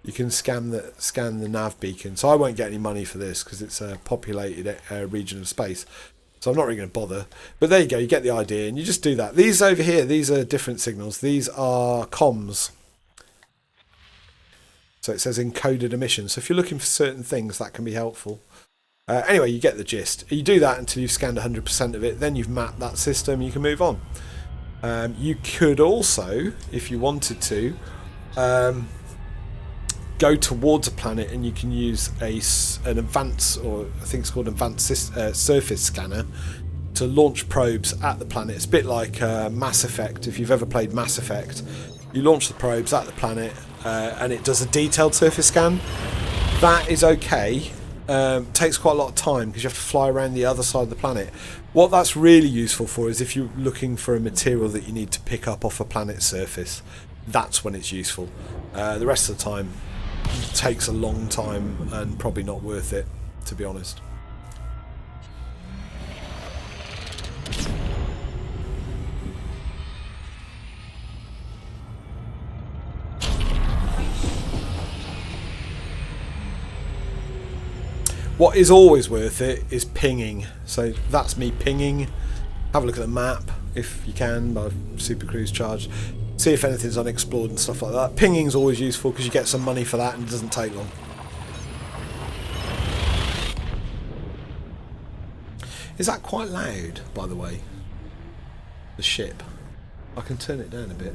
Speaker 1: You can scan the nav beacon. So I won't get any money for this because it's a populated region of space. So I'm not really going to bother. But there you go, you get the idea, and you just do that. These over here, these are different signals. These are comms. So it says encoded emission. So if you're looking for certain things, that can be helpful. Anyway, you get the gist. You do that until you've scanned 100% of it. Then you've mapped that system. You can move on. You could also, if you wanted to, go towards a planet, and you can use an advanced, or I think it's called advanced surface scanner, to launch probes at the planet. It's a bit like Mass Effect. If you've ever played Mass Effect, you launch the probes at the planet, and it does a detailed surface scan. That is okay. Takes quite a lot of time because you have to fly around the other side of the planet. What that's really useful for is if you're looking for a material that you need to pick up off a planet's surface. That's when it's useful. The rest of the time takes a long time and probably not worth it, to be honest. What is always worth it is pinging. So that's me pinging. Have a look at the map if you can by Super Cruise charge. See if anything's unexplored and stuff like that. Pinging's always useful because you get some money for that and it doesn't take long. Is that quite loud, by the way? the ship. I can turn it down a bit.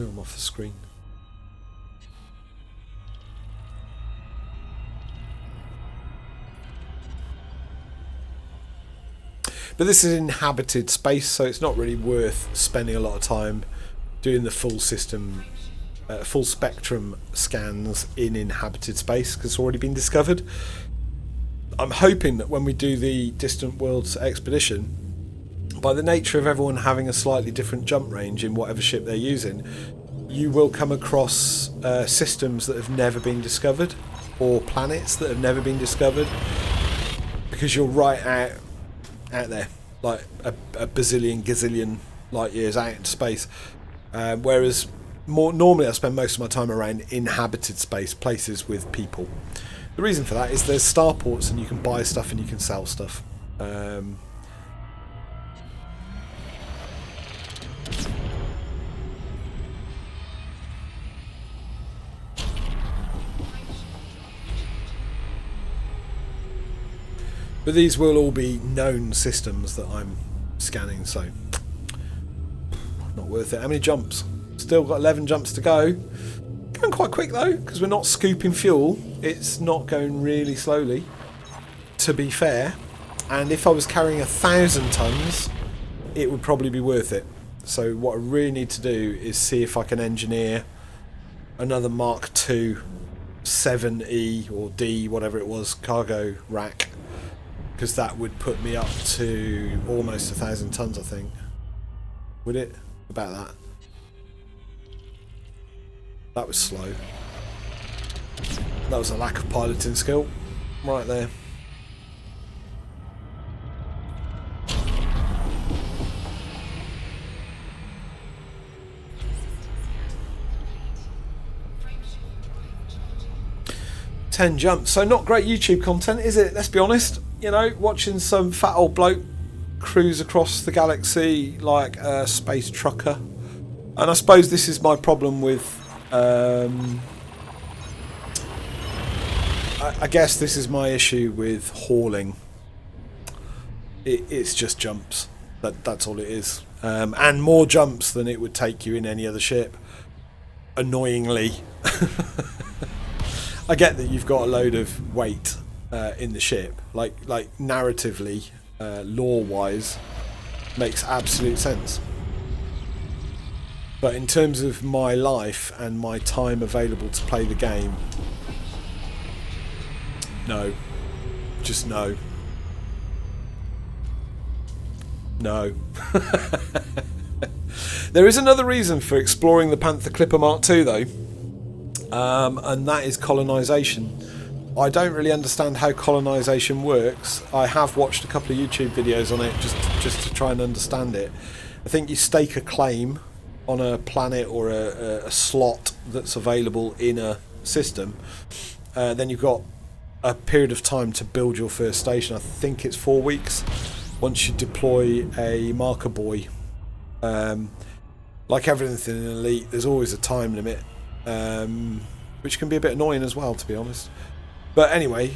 Speaker 1: Oh, I'm off the screen. But this is inhabited space, so it's not really worth spending a lot of time doing the full system, full spectrum scans in inhabited space, because it's already been discovered. I'm hoping that when we do the Distant Worlds expedition, by the nature of everyone having a slightly different jump range in whatever ship they're using, you will come across systems that have never been discovered, or planets that have never been discovered, because you're right out there, like a bazillion, gazillion light years out into space. Whereas normally I spend most of my time around inhabited space, places with people. The reason for that is there's starports and you can buy stuff and you can sell stuff. But these will all be known systems that I'm scanning, so not worth it. How many jumps? Still got 11 jumps to go. Going quite quick though, because we're not scooping fuel. It's not going really slowly, to be fair. And if I was carrying 1,000 tons, it would probably be worth it. So what I really need to do is see if I can engineer another Mark II 7E or D, whatever it was, cargo rack. Because that would put me up to almost 1,000 tons, I think. Would it? About that. That was slow. That was a lack of piloting skill. Right there. Ten jumps. So not great YouTube content, is it? Let's be honest. You know, watching some fat old bloke cruise across the galaxy like a space trucker. And I suppose this is my problem with... I guess this is my issue with hauling. It's just jumps. That's all it is. And more jumps than it would take you in any other ship. Annoyingly. I get that you've got a load of weight in the ship, like narratively, lore-wise, makes absolute sense. But in terms of my life and my time available to play the game, no, just no, no. There is another reason for exploring the Panther Clipper MkII though, and that is colonisation. I don't really understand how colonisation works. I have watched a couple of YouTube videos on it just to try and understand it. I think you stake a claim on a planet or a slot that's available in a system. Then you've got a period of time to build your first station. I think it's 4 weeks once you deploy a marker buoy. Like everything in Elite, there's always a time limit, which can be a bit annoying as well, to be honest. But anyway,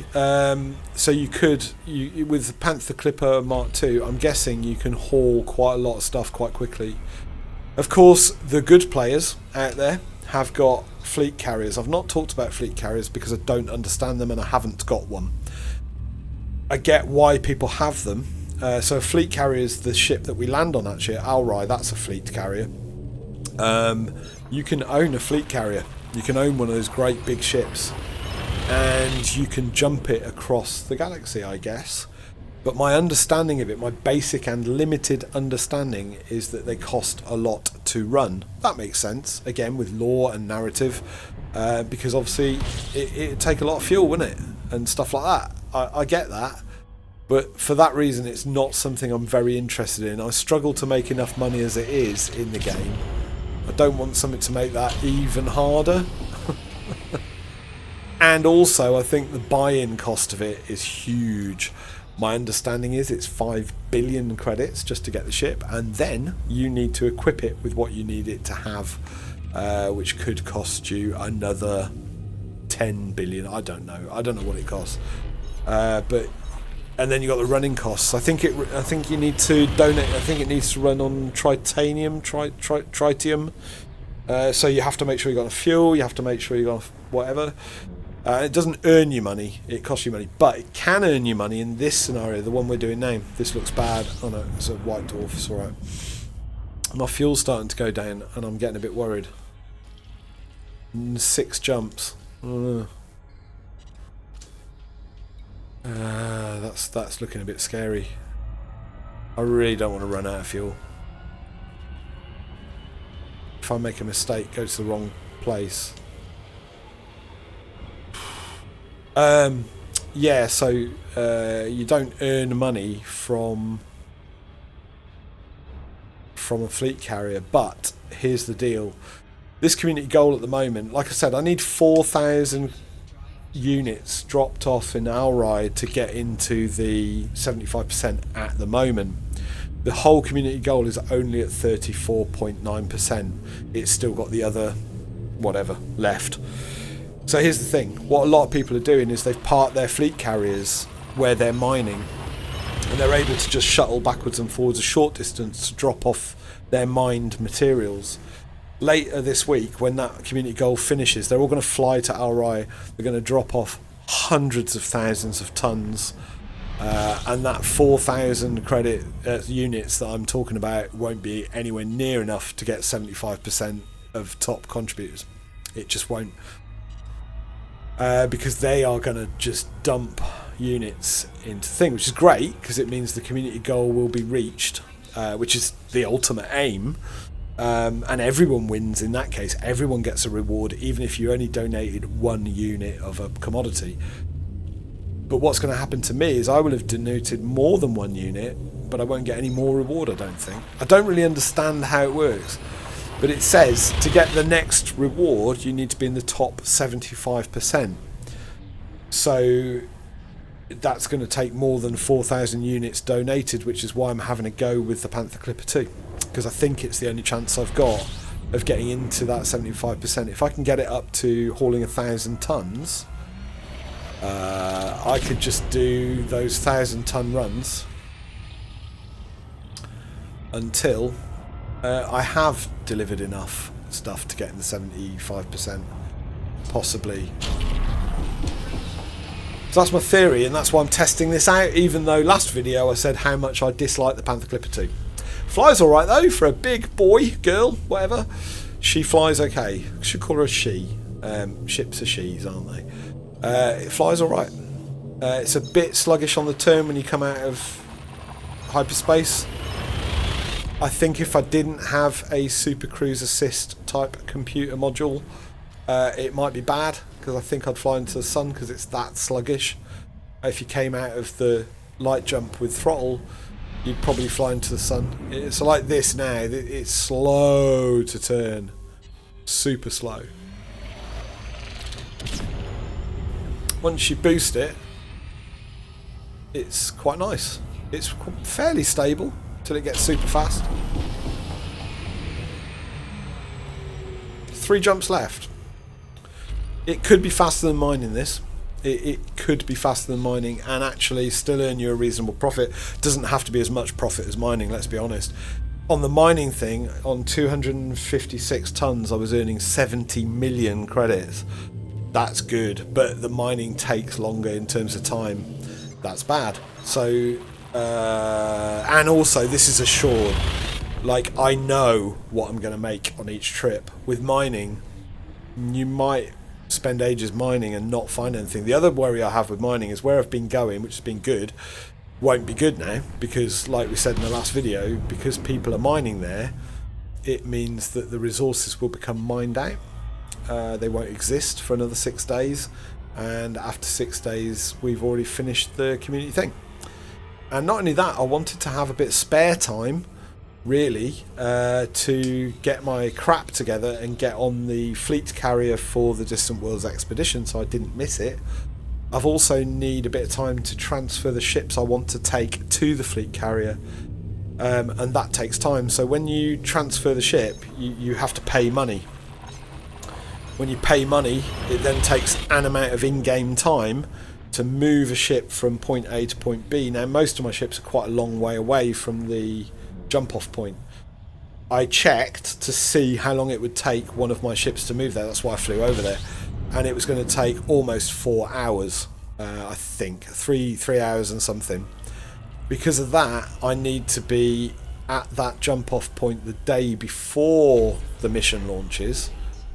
Speaker 1: so you could, with the Panther Clipper MkII, I'm guessing you can haul quite a lot of stuff quite quickly. Of course, the good players out there have got fleet carriers. I've not talked about fleet carriers because I don't understand them and I haven't got one. I get why people have them. So a fleet carrier is the ship that we land on actually at Alrai. That's a fleet carrier. You can own a fleet carrier. You can own one of those great big ships. And you can jump it across the galaxy, I guess. But my understanding of it, my basic and limited understanding, is that they cost a lot to run. That makes sense, again, with lore and narrative, because obviously it'd take a lot of fuel, wouldn't it? And stuff like that. I get that. But for that reason, it's not something I'm very interested in. I struggle to make enough money as it is in the game. I don't want something to make that even harder. And also, I think the buy-in cost of it is huge. My understanding is it's 5 billion credits just to get the ship, and then you need to equip it with what you need it to have, which could cost you another 10 billion. I don't know what it costs, but and then you got the running costs. I think you need to donate. I think it needs to run on tritium. So you have to make sure you got enough fuel. You have to make sure you got enough whatever. It doesn't earn you money. It costs you money, but it can earn you money in this scenario. The one we're doing now. This looks bad. Oh no, it's a white dwarf. It's all right. My fuel's starting to go down, and I'm getting a bit worried. 6 jumps. That's looking a bit scary. I really don't want to run out of fuel. If I make a mistake, go to the wrong place. Yeah, so you don't earn money from a fleet carrier, but here's the deal. This community goal at the moment, like I said, I need 4,000 units dropped off in our ride to get into the 75% at the moment. The whole community goal is only at 34.9%. It's still got the other whatever left. So here's the thing. What a lot of people are doing is they've parked their fleet carriers where they're mining, and they're able to just shuttle backwards and forwards a short distance to drop off their mined materials. Later this week, when that community goal finishes, they're all going to fly to Al Rai. They're going to drop off hundreds of thousands of tons, and that 4,000 credit units that I'm talking about won't be anywhere near enough to get 75% of top contributors. It just won't, because they are going to just dump units into the thing, which is great because it means the community goal will be reached, which is the ultimate aim. And everyone wins in that case. Everyone gets a reward, even if you only donated 1 unit of a commodity. But what's going to happen to me is I will have donated more than 1 unit, but I won't get any more reward, I don't think. I don't really understand how it works, but it says to get the next reward you need to be in the top 75%. So that's going to take more than 4,000 units donated, which is why I'm having a go with the Panther Clipper MkII, because I think it's the only chance I've got of getting into that 75%. If I can get it up to hauling 1,000 tons, I could just do those 1,000-ton runs until I have delivered enough stuff to get in the 75%, possibly. So that's my theory, and that's why I'm testing this out, even though last video I said how much I dislike the Panther Clipper MkII. Flies alright though, for a big boy, girl, whatever. She flies okay. I should call her a she. Ships are she's, aren't they? It flies alright. It's a bit sluggish on the turn when you come out of hyperspace. I think if I didn't have a Super Cruise Assist type computer module, it might be bad, because I think I'd fly into the sun because it's that sluggish. If you came out of the light jump with throttle, you'd probably fly into the sun. It's like this now. It's slow to turn. Super slow. Once you boost it, it's quite nice. It's fairly stable till it gets super fast. 3 jumps left. It could be faster than mining this. It could be faster than mining and actually still earn you a reasonable profit. Doesn't have to be as much profit as mining, let's be honest. On the mining thing, on 256 tons, I was earning 70 million credits. That's good, but the mining takes longer in terms of time. That's bad. So, and also this is assured. Like, I know what I'm going to make on each trip. With mining, you might spend ages mining and not find anything. The other worry I have with mining is where I've been going, which has been good, won't be good now, because like we said in the last video, because people are mining there, it means that the resources will become mined out. They won't exist for another 6 days, and after 6 days we've already finished the community thing. And not only that, I wanted to have a bit of spare time really, to get my crap together and get on the fleet carrier for the Distant Worlds expedition, so I didn't miss it. I've also need a bit of time to transfer the ships I want to take to the fleet carrier, and that takes time. So when you transfer the ship, you have to pay money. when you pay money, it then takes an amount of in-game time to move a ship from point A to point B. Now, most of my ships are quite a long way away from the jump-off point. I checked to see how long it would take one of my ships to move there. That's why I flew over there. And it was going to take almost 4 hours, I think. 3 hours and something. Because of that, I need to be at that jump-off point the day before the mission launches,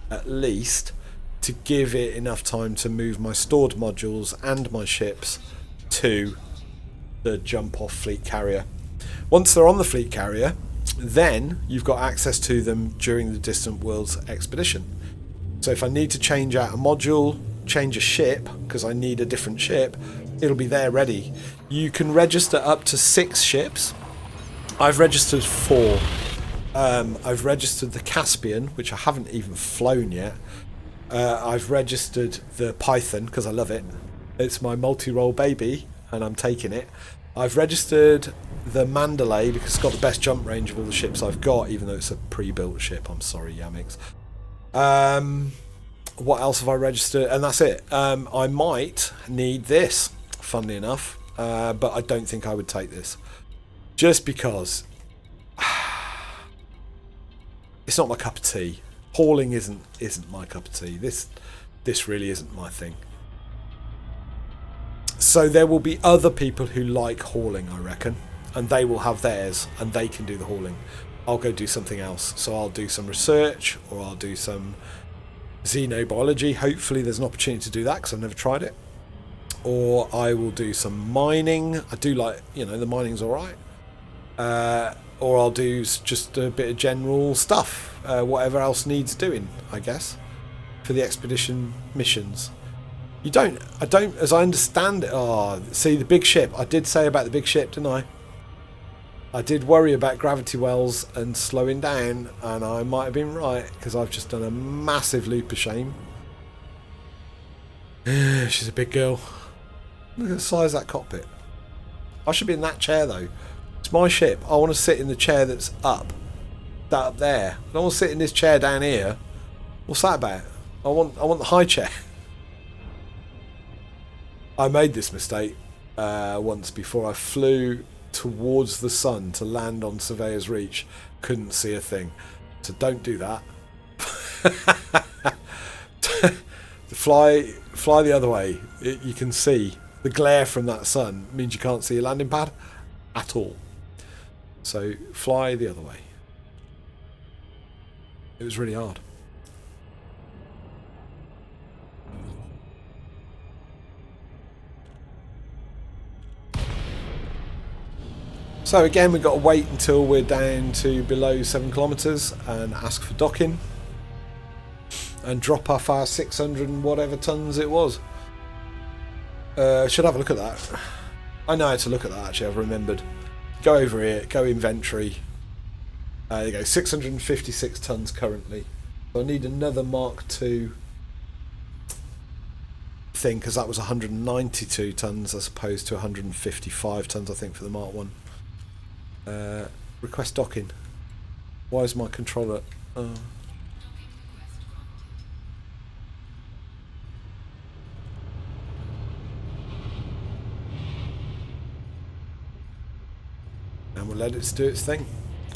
Speaker 1: at least, to give it enough time to move my stored modules and my ships to the jump-off fleet carrier. Once they're on the fleet carrier, then you've got access to them during the Distant Worlds expedition. So if I need to change out a module, change a ship, because I need a different ship, it'll be there ready. You can register up to 6 ships. I've registered 4. I've registered the Caspian, which I haven't even flown yet. I've registered the Python because I love it. It's my multi-role baby and I'm taking it. I've registered the Mandalay because it's got the best jump range of all the ships I've got, even though it's a pre-built ship. I'm sorry, yamiks. What else have I registered? And that's it. I might need this, funnily enough, but I don't think I would take this. Just because it's not my cup of tea. Hauling isn't my cup of tea. This really isn't my thing. So there will be other people who like hauling, I reckon, and they will have theirs and they can do the hauling. I'll go do something else. So I'll do some research, or I'll do some xenobiology. Hopefully there's an opportunity to do that because I've never tried it. Or I will do some mining. I do like, the mining's alright. Or I'll do just a bit of general stuff, whatever else needs doing, I guess, for the expedition missions. I don't, as I understand it, see the big ship, I did say about the big ship, didn't I? I did worry about gravity wells and slowing down, and I might have been right, because I've just done a massive loop of shame. She's a big girl. Look at the size of that cockpit. I should be in that chair though. It's my ship. I want to sit in the chair that's up. That up there. I don't want to sit in this chair down here. What's that about? I want the high chair. I made this mistake once before. I flew towards the sun to land on Surveyor's Reach. Couldn't see a thing. So don't do that. Fly the other way. You can see the glare from that sun means you can't see a landing pad at all. So fly the other way. It was really hard. So again, we've got to wait until we're down to below 7 kilometers and ask for docking and drop off our 600 and whatever tons it was. Should have a look at that. I know how to look at that actually, I've remembered. Go over here, go inventory. There you go, 656 tons currently. So I need another Mark II thing because that was 192 tons as opposed to 155 tons I think for the Mark 1. Request docking. Why is my controller... And we'll let it do its thing.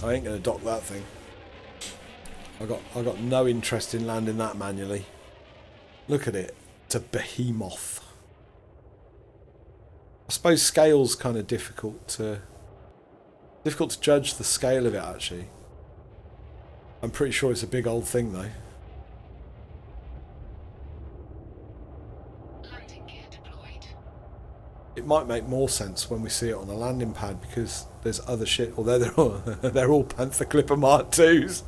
Speaker 1: I ain't going to dock that thing. I got no interest in landing that manually. Look at it. It's a behemoth. I suppose scale's kind of difficult to judge the scale of it actually. I'm pretty sure it's a big old thing though.
Speaker 2: Landing gear deployed.
Speaker 1: It might make more sense when we see it on the landing pad because there's other shit. Although they're all Panther Clipper MkIIs.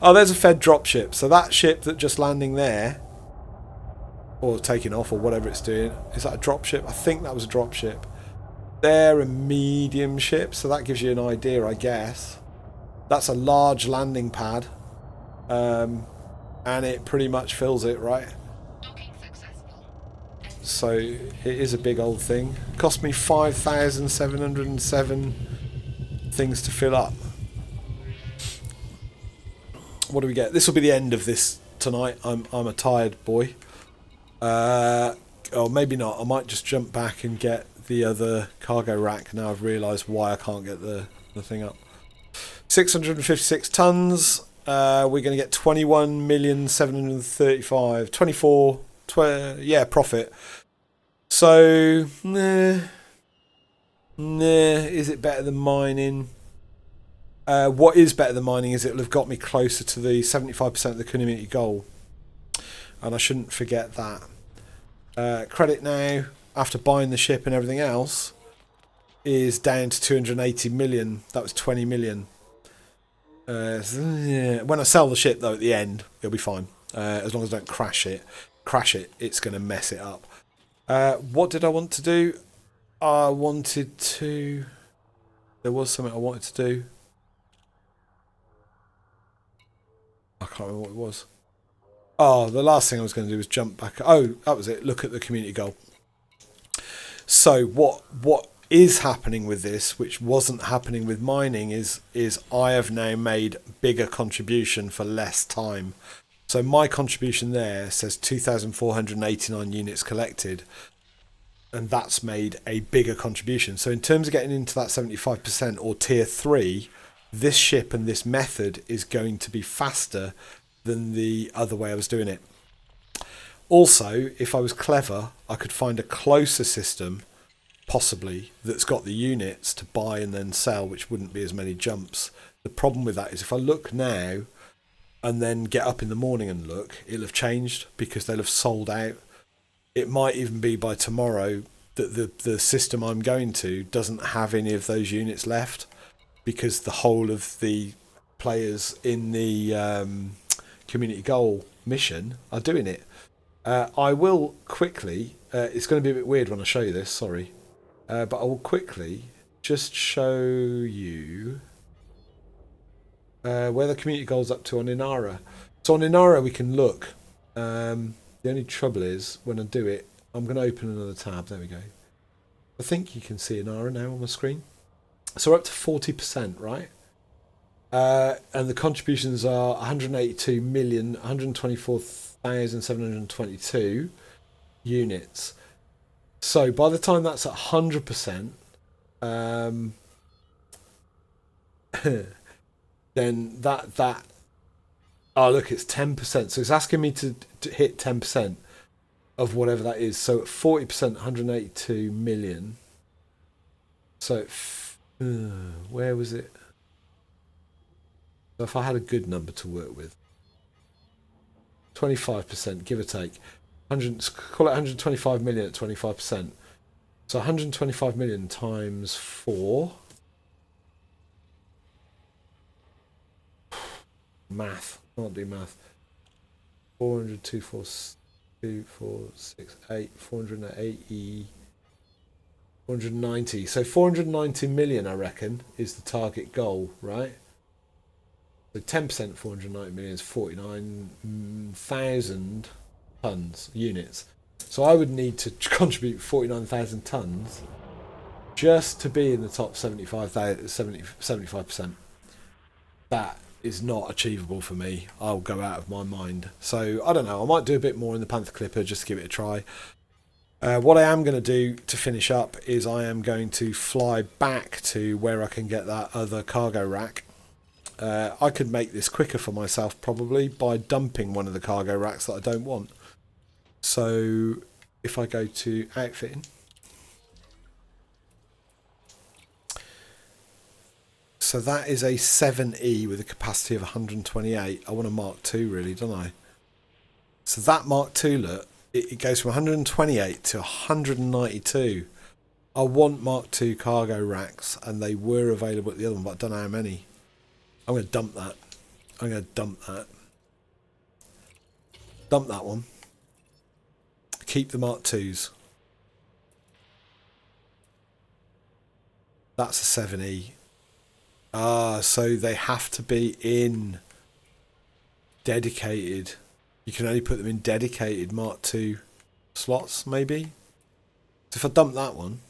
Speaker 1: Oh, there's a Fed dropship. So that ship that just landing there, or taking off, or whatever it's doing, is that a dropship? I think that was a dropship. They're a medium ship, so that gives you an idea, I guess. That's a large landing pad, and it pretty much fills it, right?
Speaker 2: Docking successful.
Speaker 1: So it is a big old thing. It cost me 5,707 things to fill up. what do we get? This will be the end of this tonight. I'm a tired boy. Or maybe not. I might just jump back and get the other cargo rack. Now I've realised why I can't get the thing up. 656 tons. We're going to get 21,735,000. 24. Yeah, profit. So, nah. Is it better than mining? What is better than mining is it'll have got me closer to the 75% of the community goal. And I shouldn't forget that. Credit now, after buying the ship and everything else, is down to 280 million. That was 20 million. When I sell the ship, though, at the end, it'll be fine. As long as I don't crash it, it's going to mess it up. What did I want to do? I wanted to... There was something I wanted to do. I can't remember what it was. Oh, the last thing I was going to do was jump back. Oh, that was it. Look at the community goal. So what is happening with this, which wasn't happening with mining, is I have now made bigger contribution for less time. So my contribution there says 2,489 units collected, and that's made a bigger contribution. So in terms of getting into that 75% or tier 3, this ship and this method is going to be faster than the other way I was doing it. Also, if I was clever, I could find a closer system, possibly, that's got the units to buy and then sell, which wouldn't be as many jumps. The problem with that is if I look now and then get up in the morning and look, it'll have changed because they'll have sold out. It might even be by tomorrow that the system I'm going to doesn't have any of those units left because the whole of the players in the community goal mission are doing it. I will quickly, it's going to be a bit weird when I show you this, sorry, but I will quickly just show you where the community goal's up to on Inara. So on Inara we can look. The only trouble is when I do it, I'm going to open another tab. There we go. I think you can see Inara now on my screen. So we're up to 40%, right? And the contributions are 182,124,722 units. So by the time that's at 100%, then that oh look, it's 10%. So it's asking me to hit 10% of whatever that is. So at 40%, 182 million. So where was it? So if I had a good number to work with, 25%, give or take, call it 125 million at 25%. So 125 million times 4. Math, can't do math. 400, 2, 4, 2, 4, 6, 8, 480, 490. So 490 million, I reckon, is the target goal, right? So 10% 490 million is 49,000 tons, units. So I would need to contribute 49,000 tons just to be in the top 75%. That is not achievable for me. I'll go out of my mind. So I don't know. I might do a bit more in the Panther Clipper just to give it a try. What I am going to do to finish up is I am going to fly back to where I can get that other cargo rack. I could make this quicker for myself probably by dumping one of the cargo racks that I don't want. So if I go to outfitting, so that is a 7E with a capacity of 128. I want a Mark II really, don't I? So that Mark II, look, it goes from 128 to 192. I want Mark II cargo racks, and they were available at the other one, but I don't know how many. I'm going to dump that. Dump that one. Keep the Mark IIs. That's a 7E. Ah, so they have to be in dedicated. You can only put them in dedicated Mark II slots, maybe. So if I dump that one,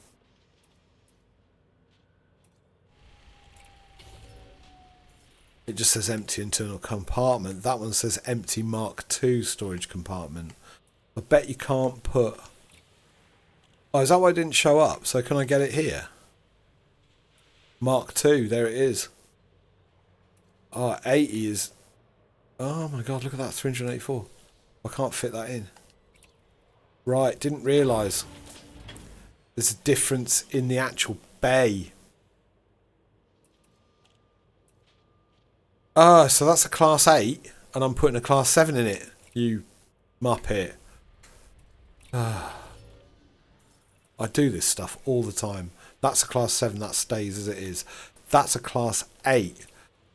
Speaker 1: It just says empty internal compartment. That one says empty Mark II storage compartment. I bet you can't put... Oh, is that why it didn't show up? So can I get it here? Mark II, there it is. Oh, 80 is... Oh my god, look at that, 384. I can't fit that in. Right, didn't realise. There's a difference in the actual bay. Ah, so that's a class 8, and I'm putting a class 7 in it. You muppet. Ah. I do this stuff all the time. That's a class 7, that stays as it is. That's a class 8.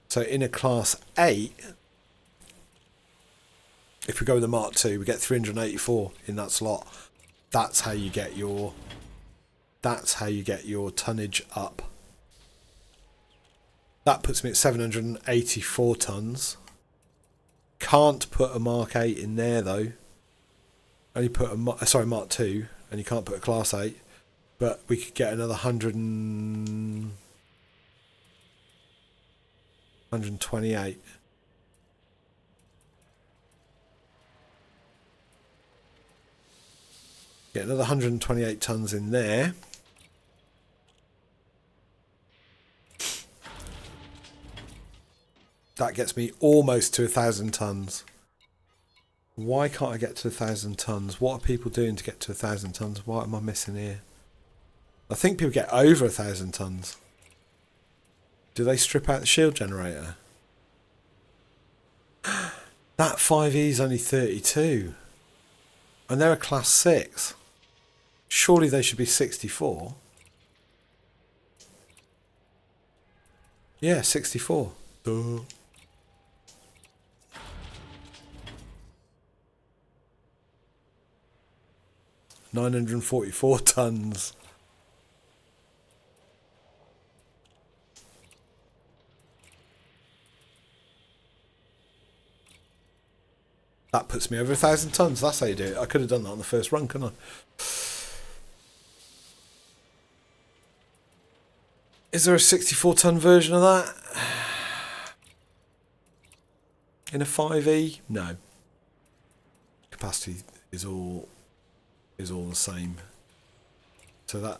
Speaker 1: So in a class 8, if we go with the Mark II, we get 384 in that slot. That's how you get your... That's how you get your tonnage up. That puts me at 784 tons. Can't put a Mark 8 in there though. Only put a Mark II, and you can't put a class 8. But we could get another 128. Get another 128 tons in there. That gets me almost to 1,000 tons. Why can't I get to 1,000 tons? What are people doing to get to 1,000 tons? What am I missing here? I think people get over 1,000 tons. Do they strip out the shield generator? That 5E is only 32. And they're a class 6. Surely they should be 64. Yeah, 64. Duh. $944 tons. That puts me over 1,000 tons. That's how you do it. I could have done that on the first run, couldn't I? Is there a 64-ton version of that? In a 5E? No. Capacity is all the same. So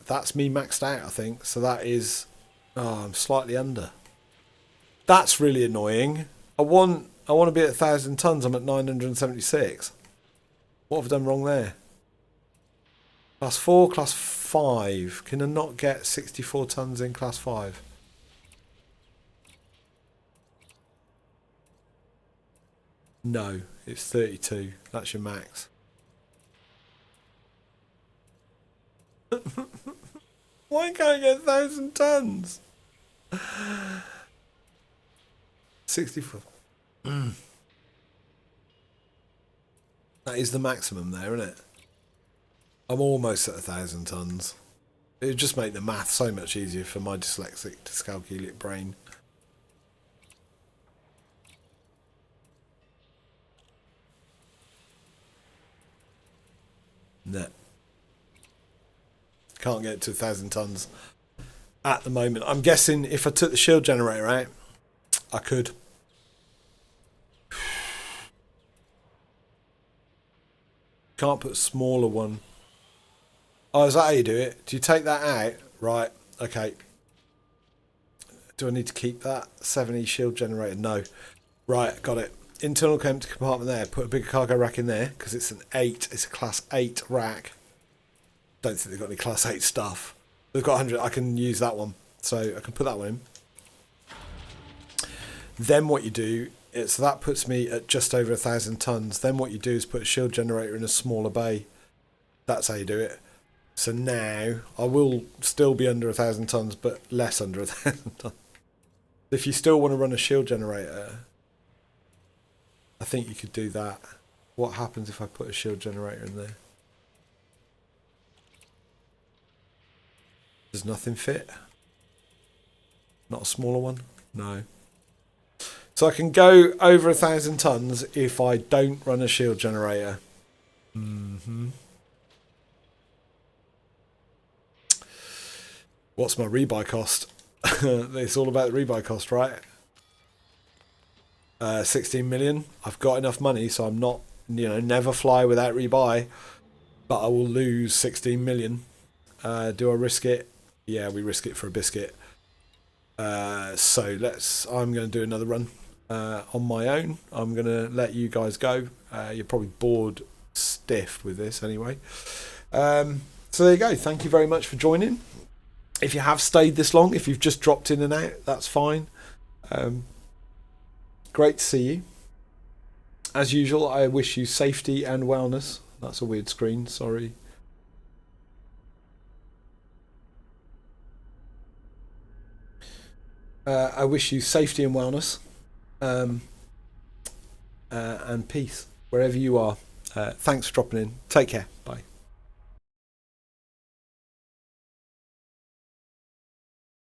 Speaker 1: that's me maxed out, I think. So that is... Oh, I'm slightly under. That's really annoying. I want to be at 1,000 tons. I'm at 976. What have I done wrong there? Class 4, class 5. Can I not get 64 tons in class 5? No, it's 32. That's your max. Why can't I get 1,000 tons? 64. That is the maximum there, isn't it? I'm almost at 1,000 tons. It would just make the math so much easier for my dyslexic, dyscalculic brain. No. Can't get to 1,000 tons at the moment. I'm guessing if I took the shield generator out, I could. Can't put a smaller one. Oh, is that how you do it? Do you take that out? Right, okay. Do I need to keep that 7E shield generator? No. Right, got it. Internal empty compartment there. Put a bigger cargo rack in there because it's an 8. It's a class 8 rack. Don't think they've got any class 8 stuff. They've got 100. I can use that one. So I can put that one in. Then what you do, so that puts me at just over 1,000 tons. Then what you do is put a shield generator in a smaller bay. That's how you do it. So now I will still be under 1,000 tons, but less under 1,000 tons. If you still want to run a shield generator, I think you could do that. What happens if I put a shield generator in there? Does nothing fit? Not a smaller one? No. So I can go over 1,000 tons if I don't run a shield generator. What's my rebuy cost? It's all about the rebuy cost, right? 16 million. I've got enough money, so I'm not, never fly without rebuy. But I will lose 16 million. Do I risk it? Yeah, we risk it for a biscuit. So I'm going to do another run on my own. I'm going to let you guys go. You're probably bored stiff with this anyway. So there you go. Thank you very much for joining. If you have stayed this long, if you've just dropped in and out, that's fine. Great to see you. As usual, I wish you safety and wellness. That's a weird screen, sorry. I wish you safety and wellness, and peace wherever you are. Thanks for dropping in. Take care. Bye.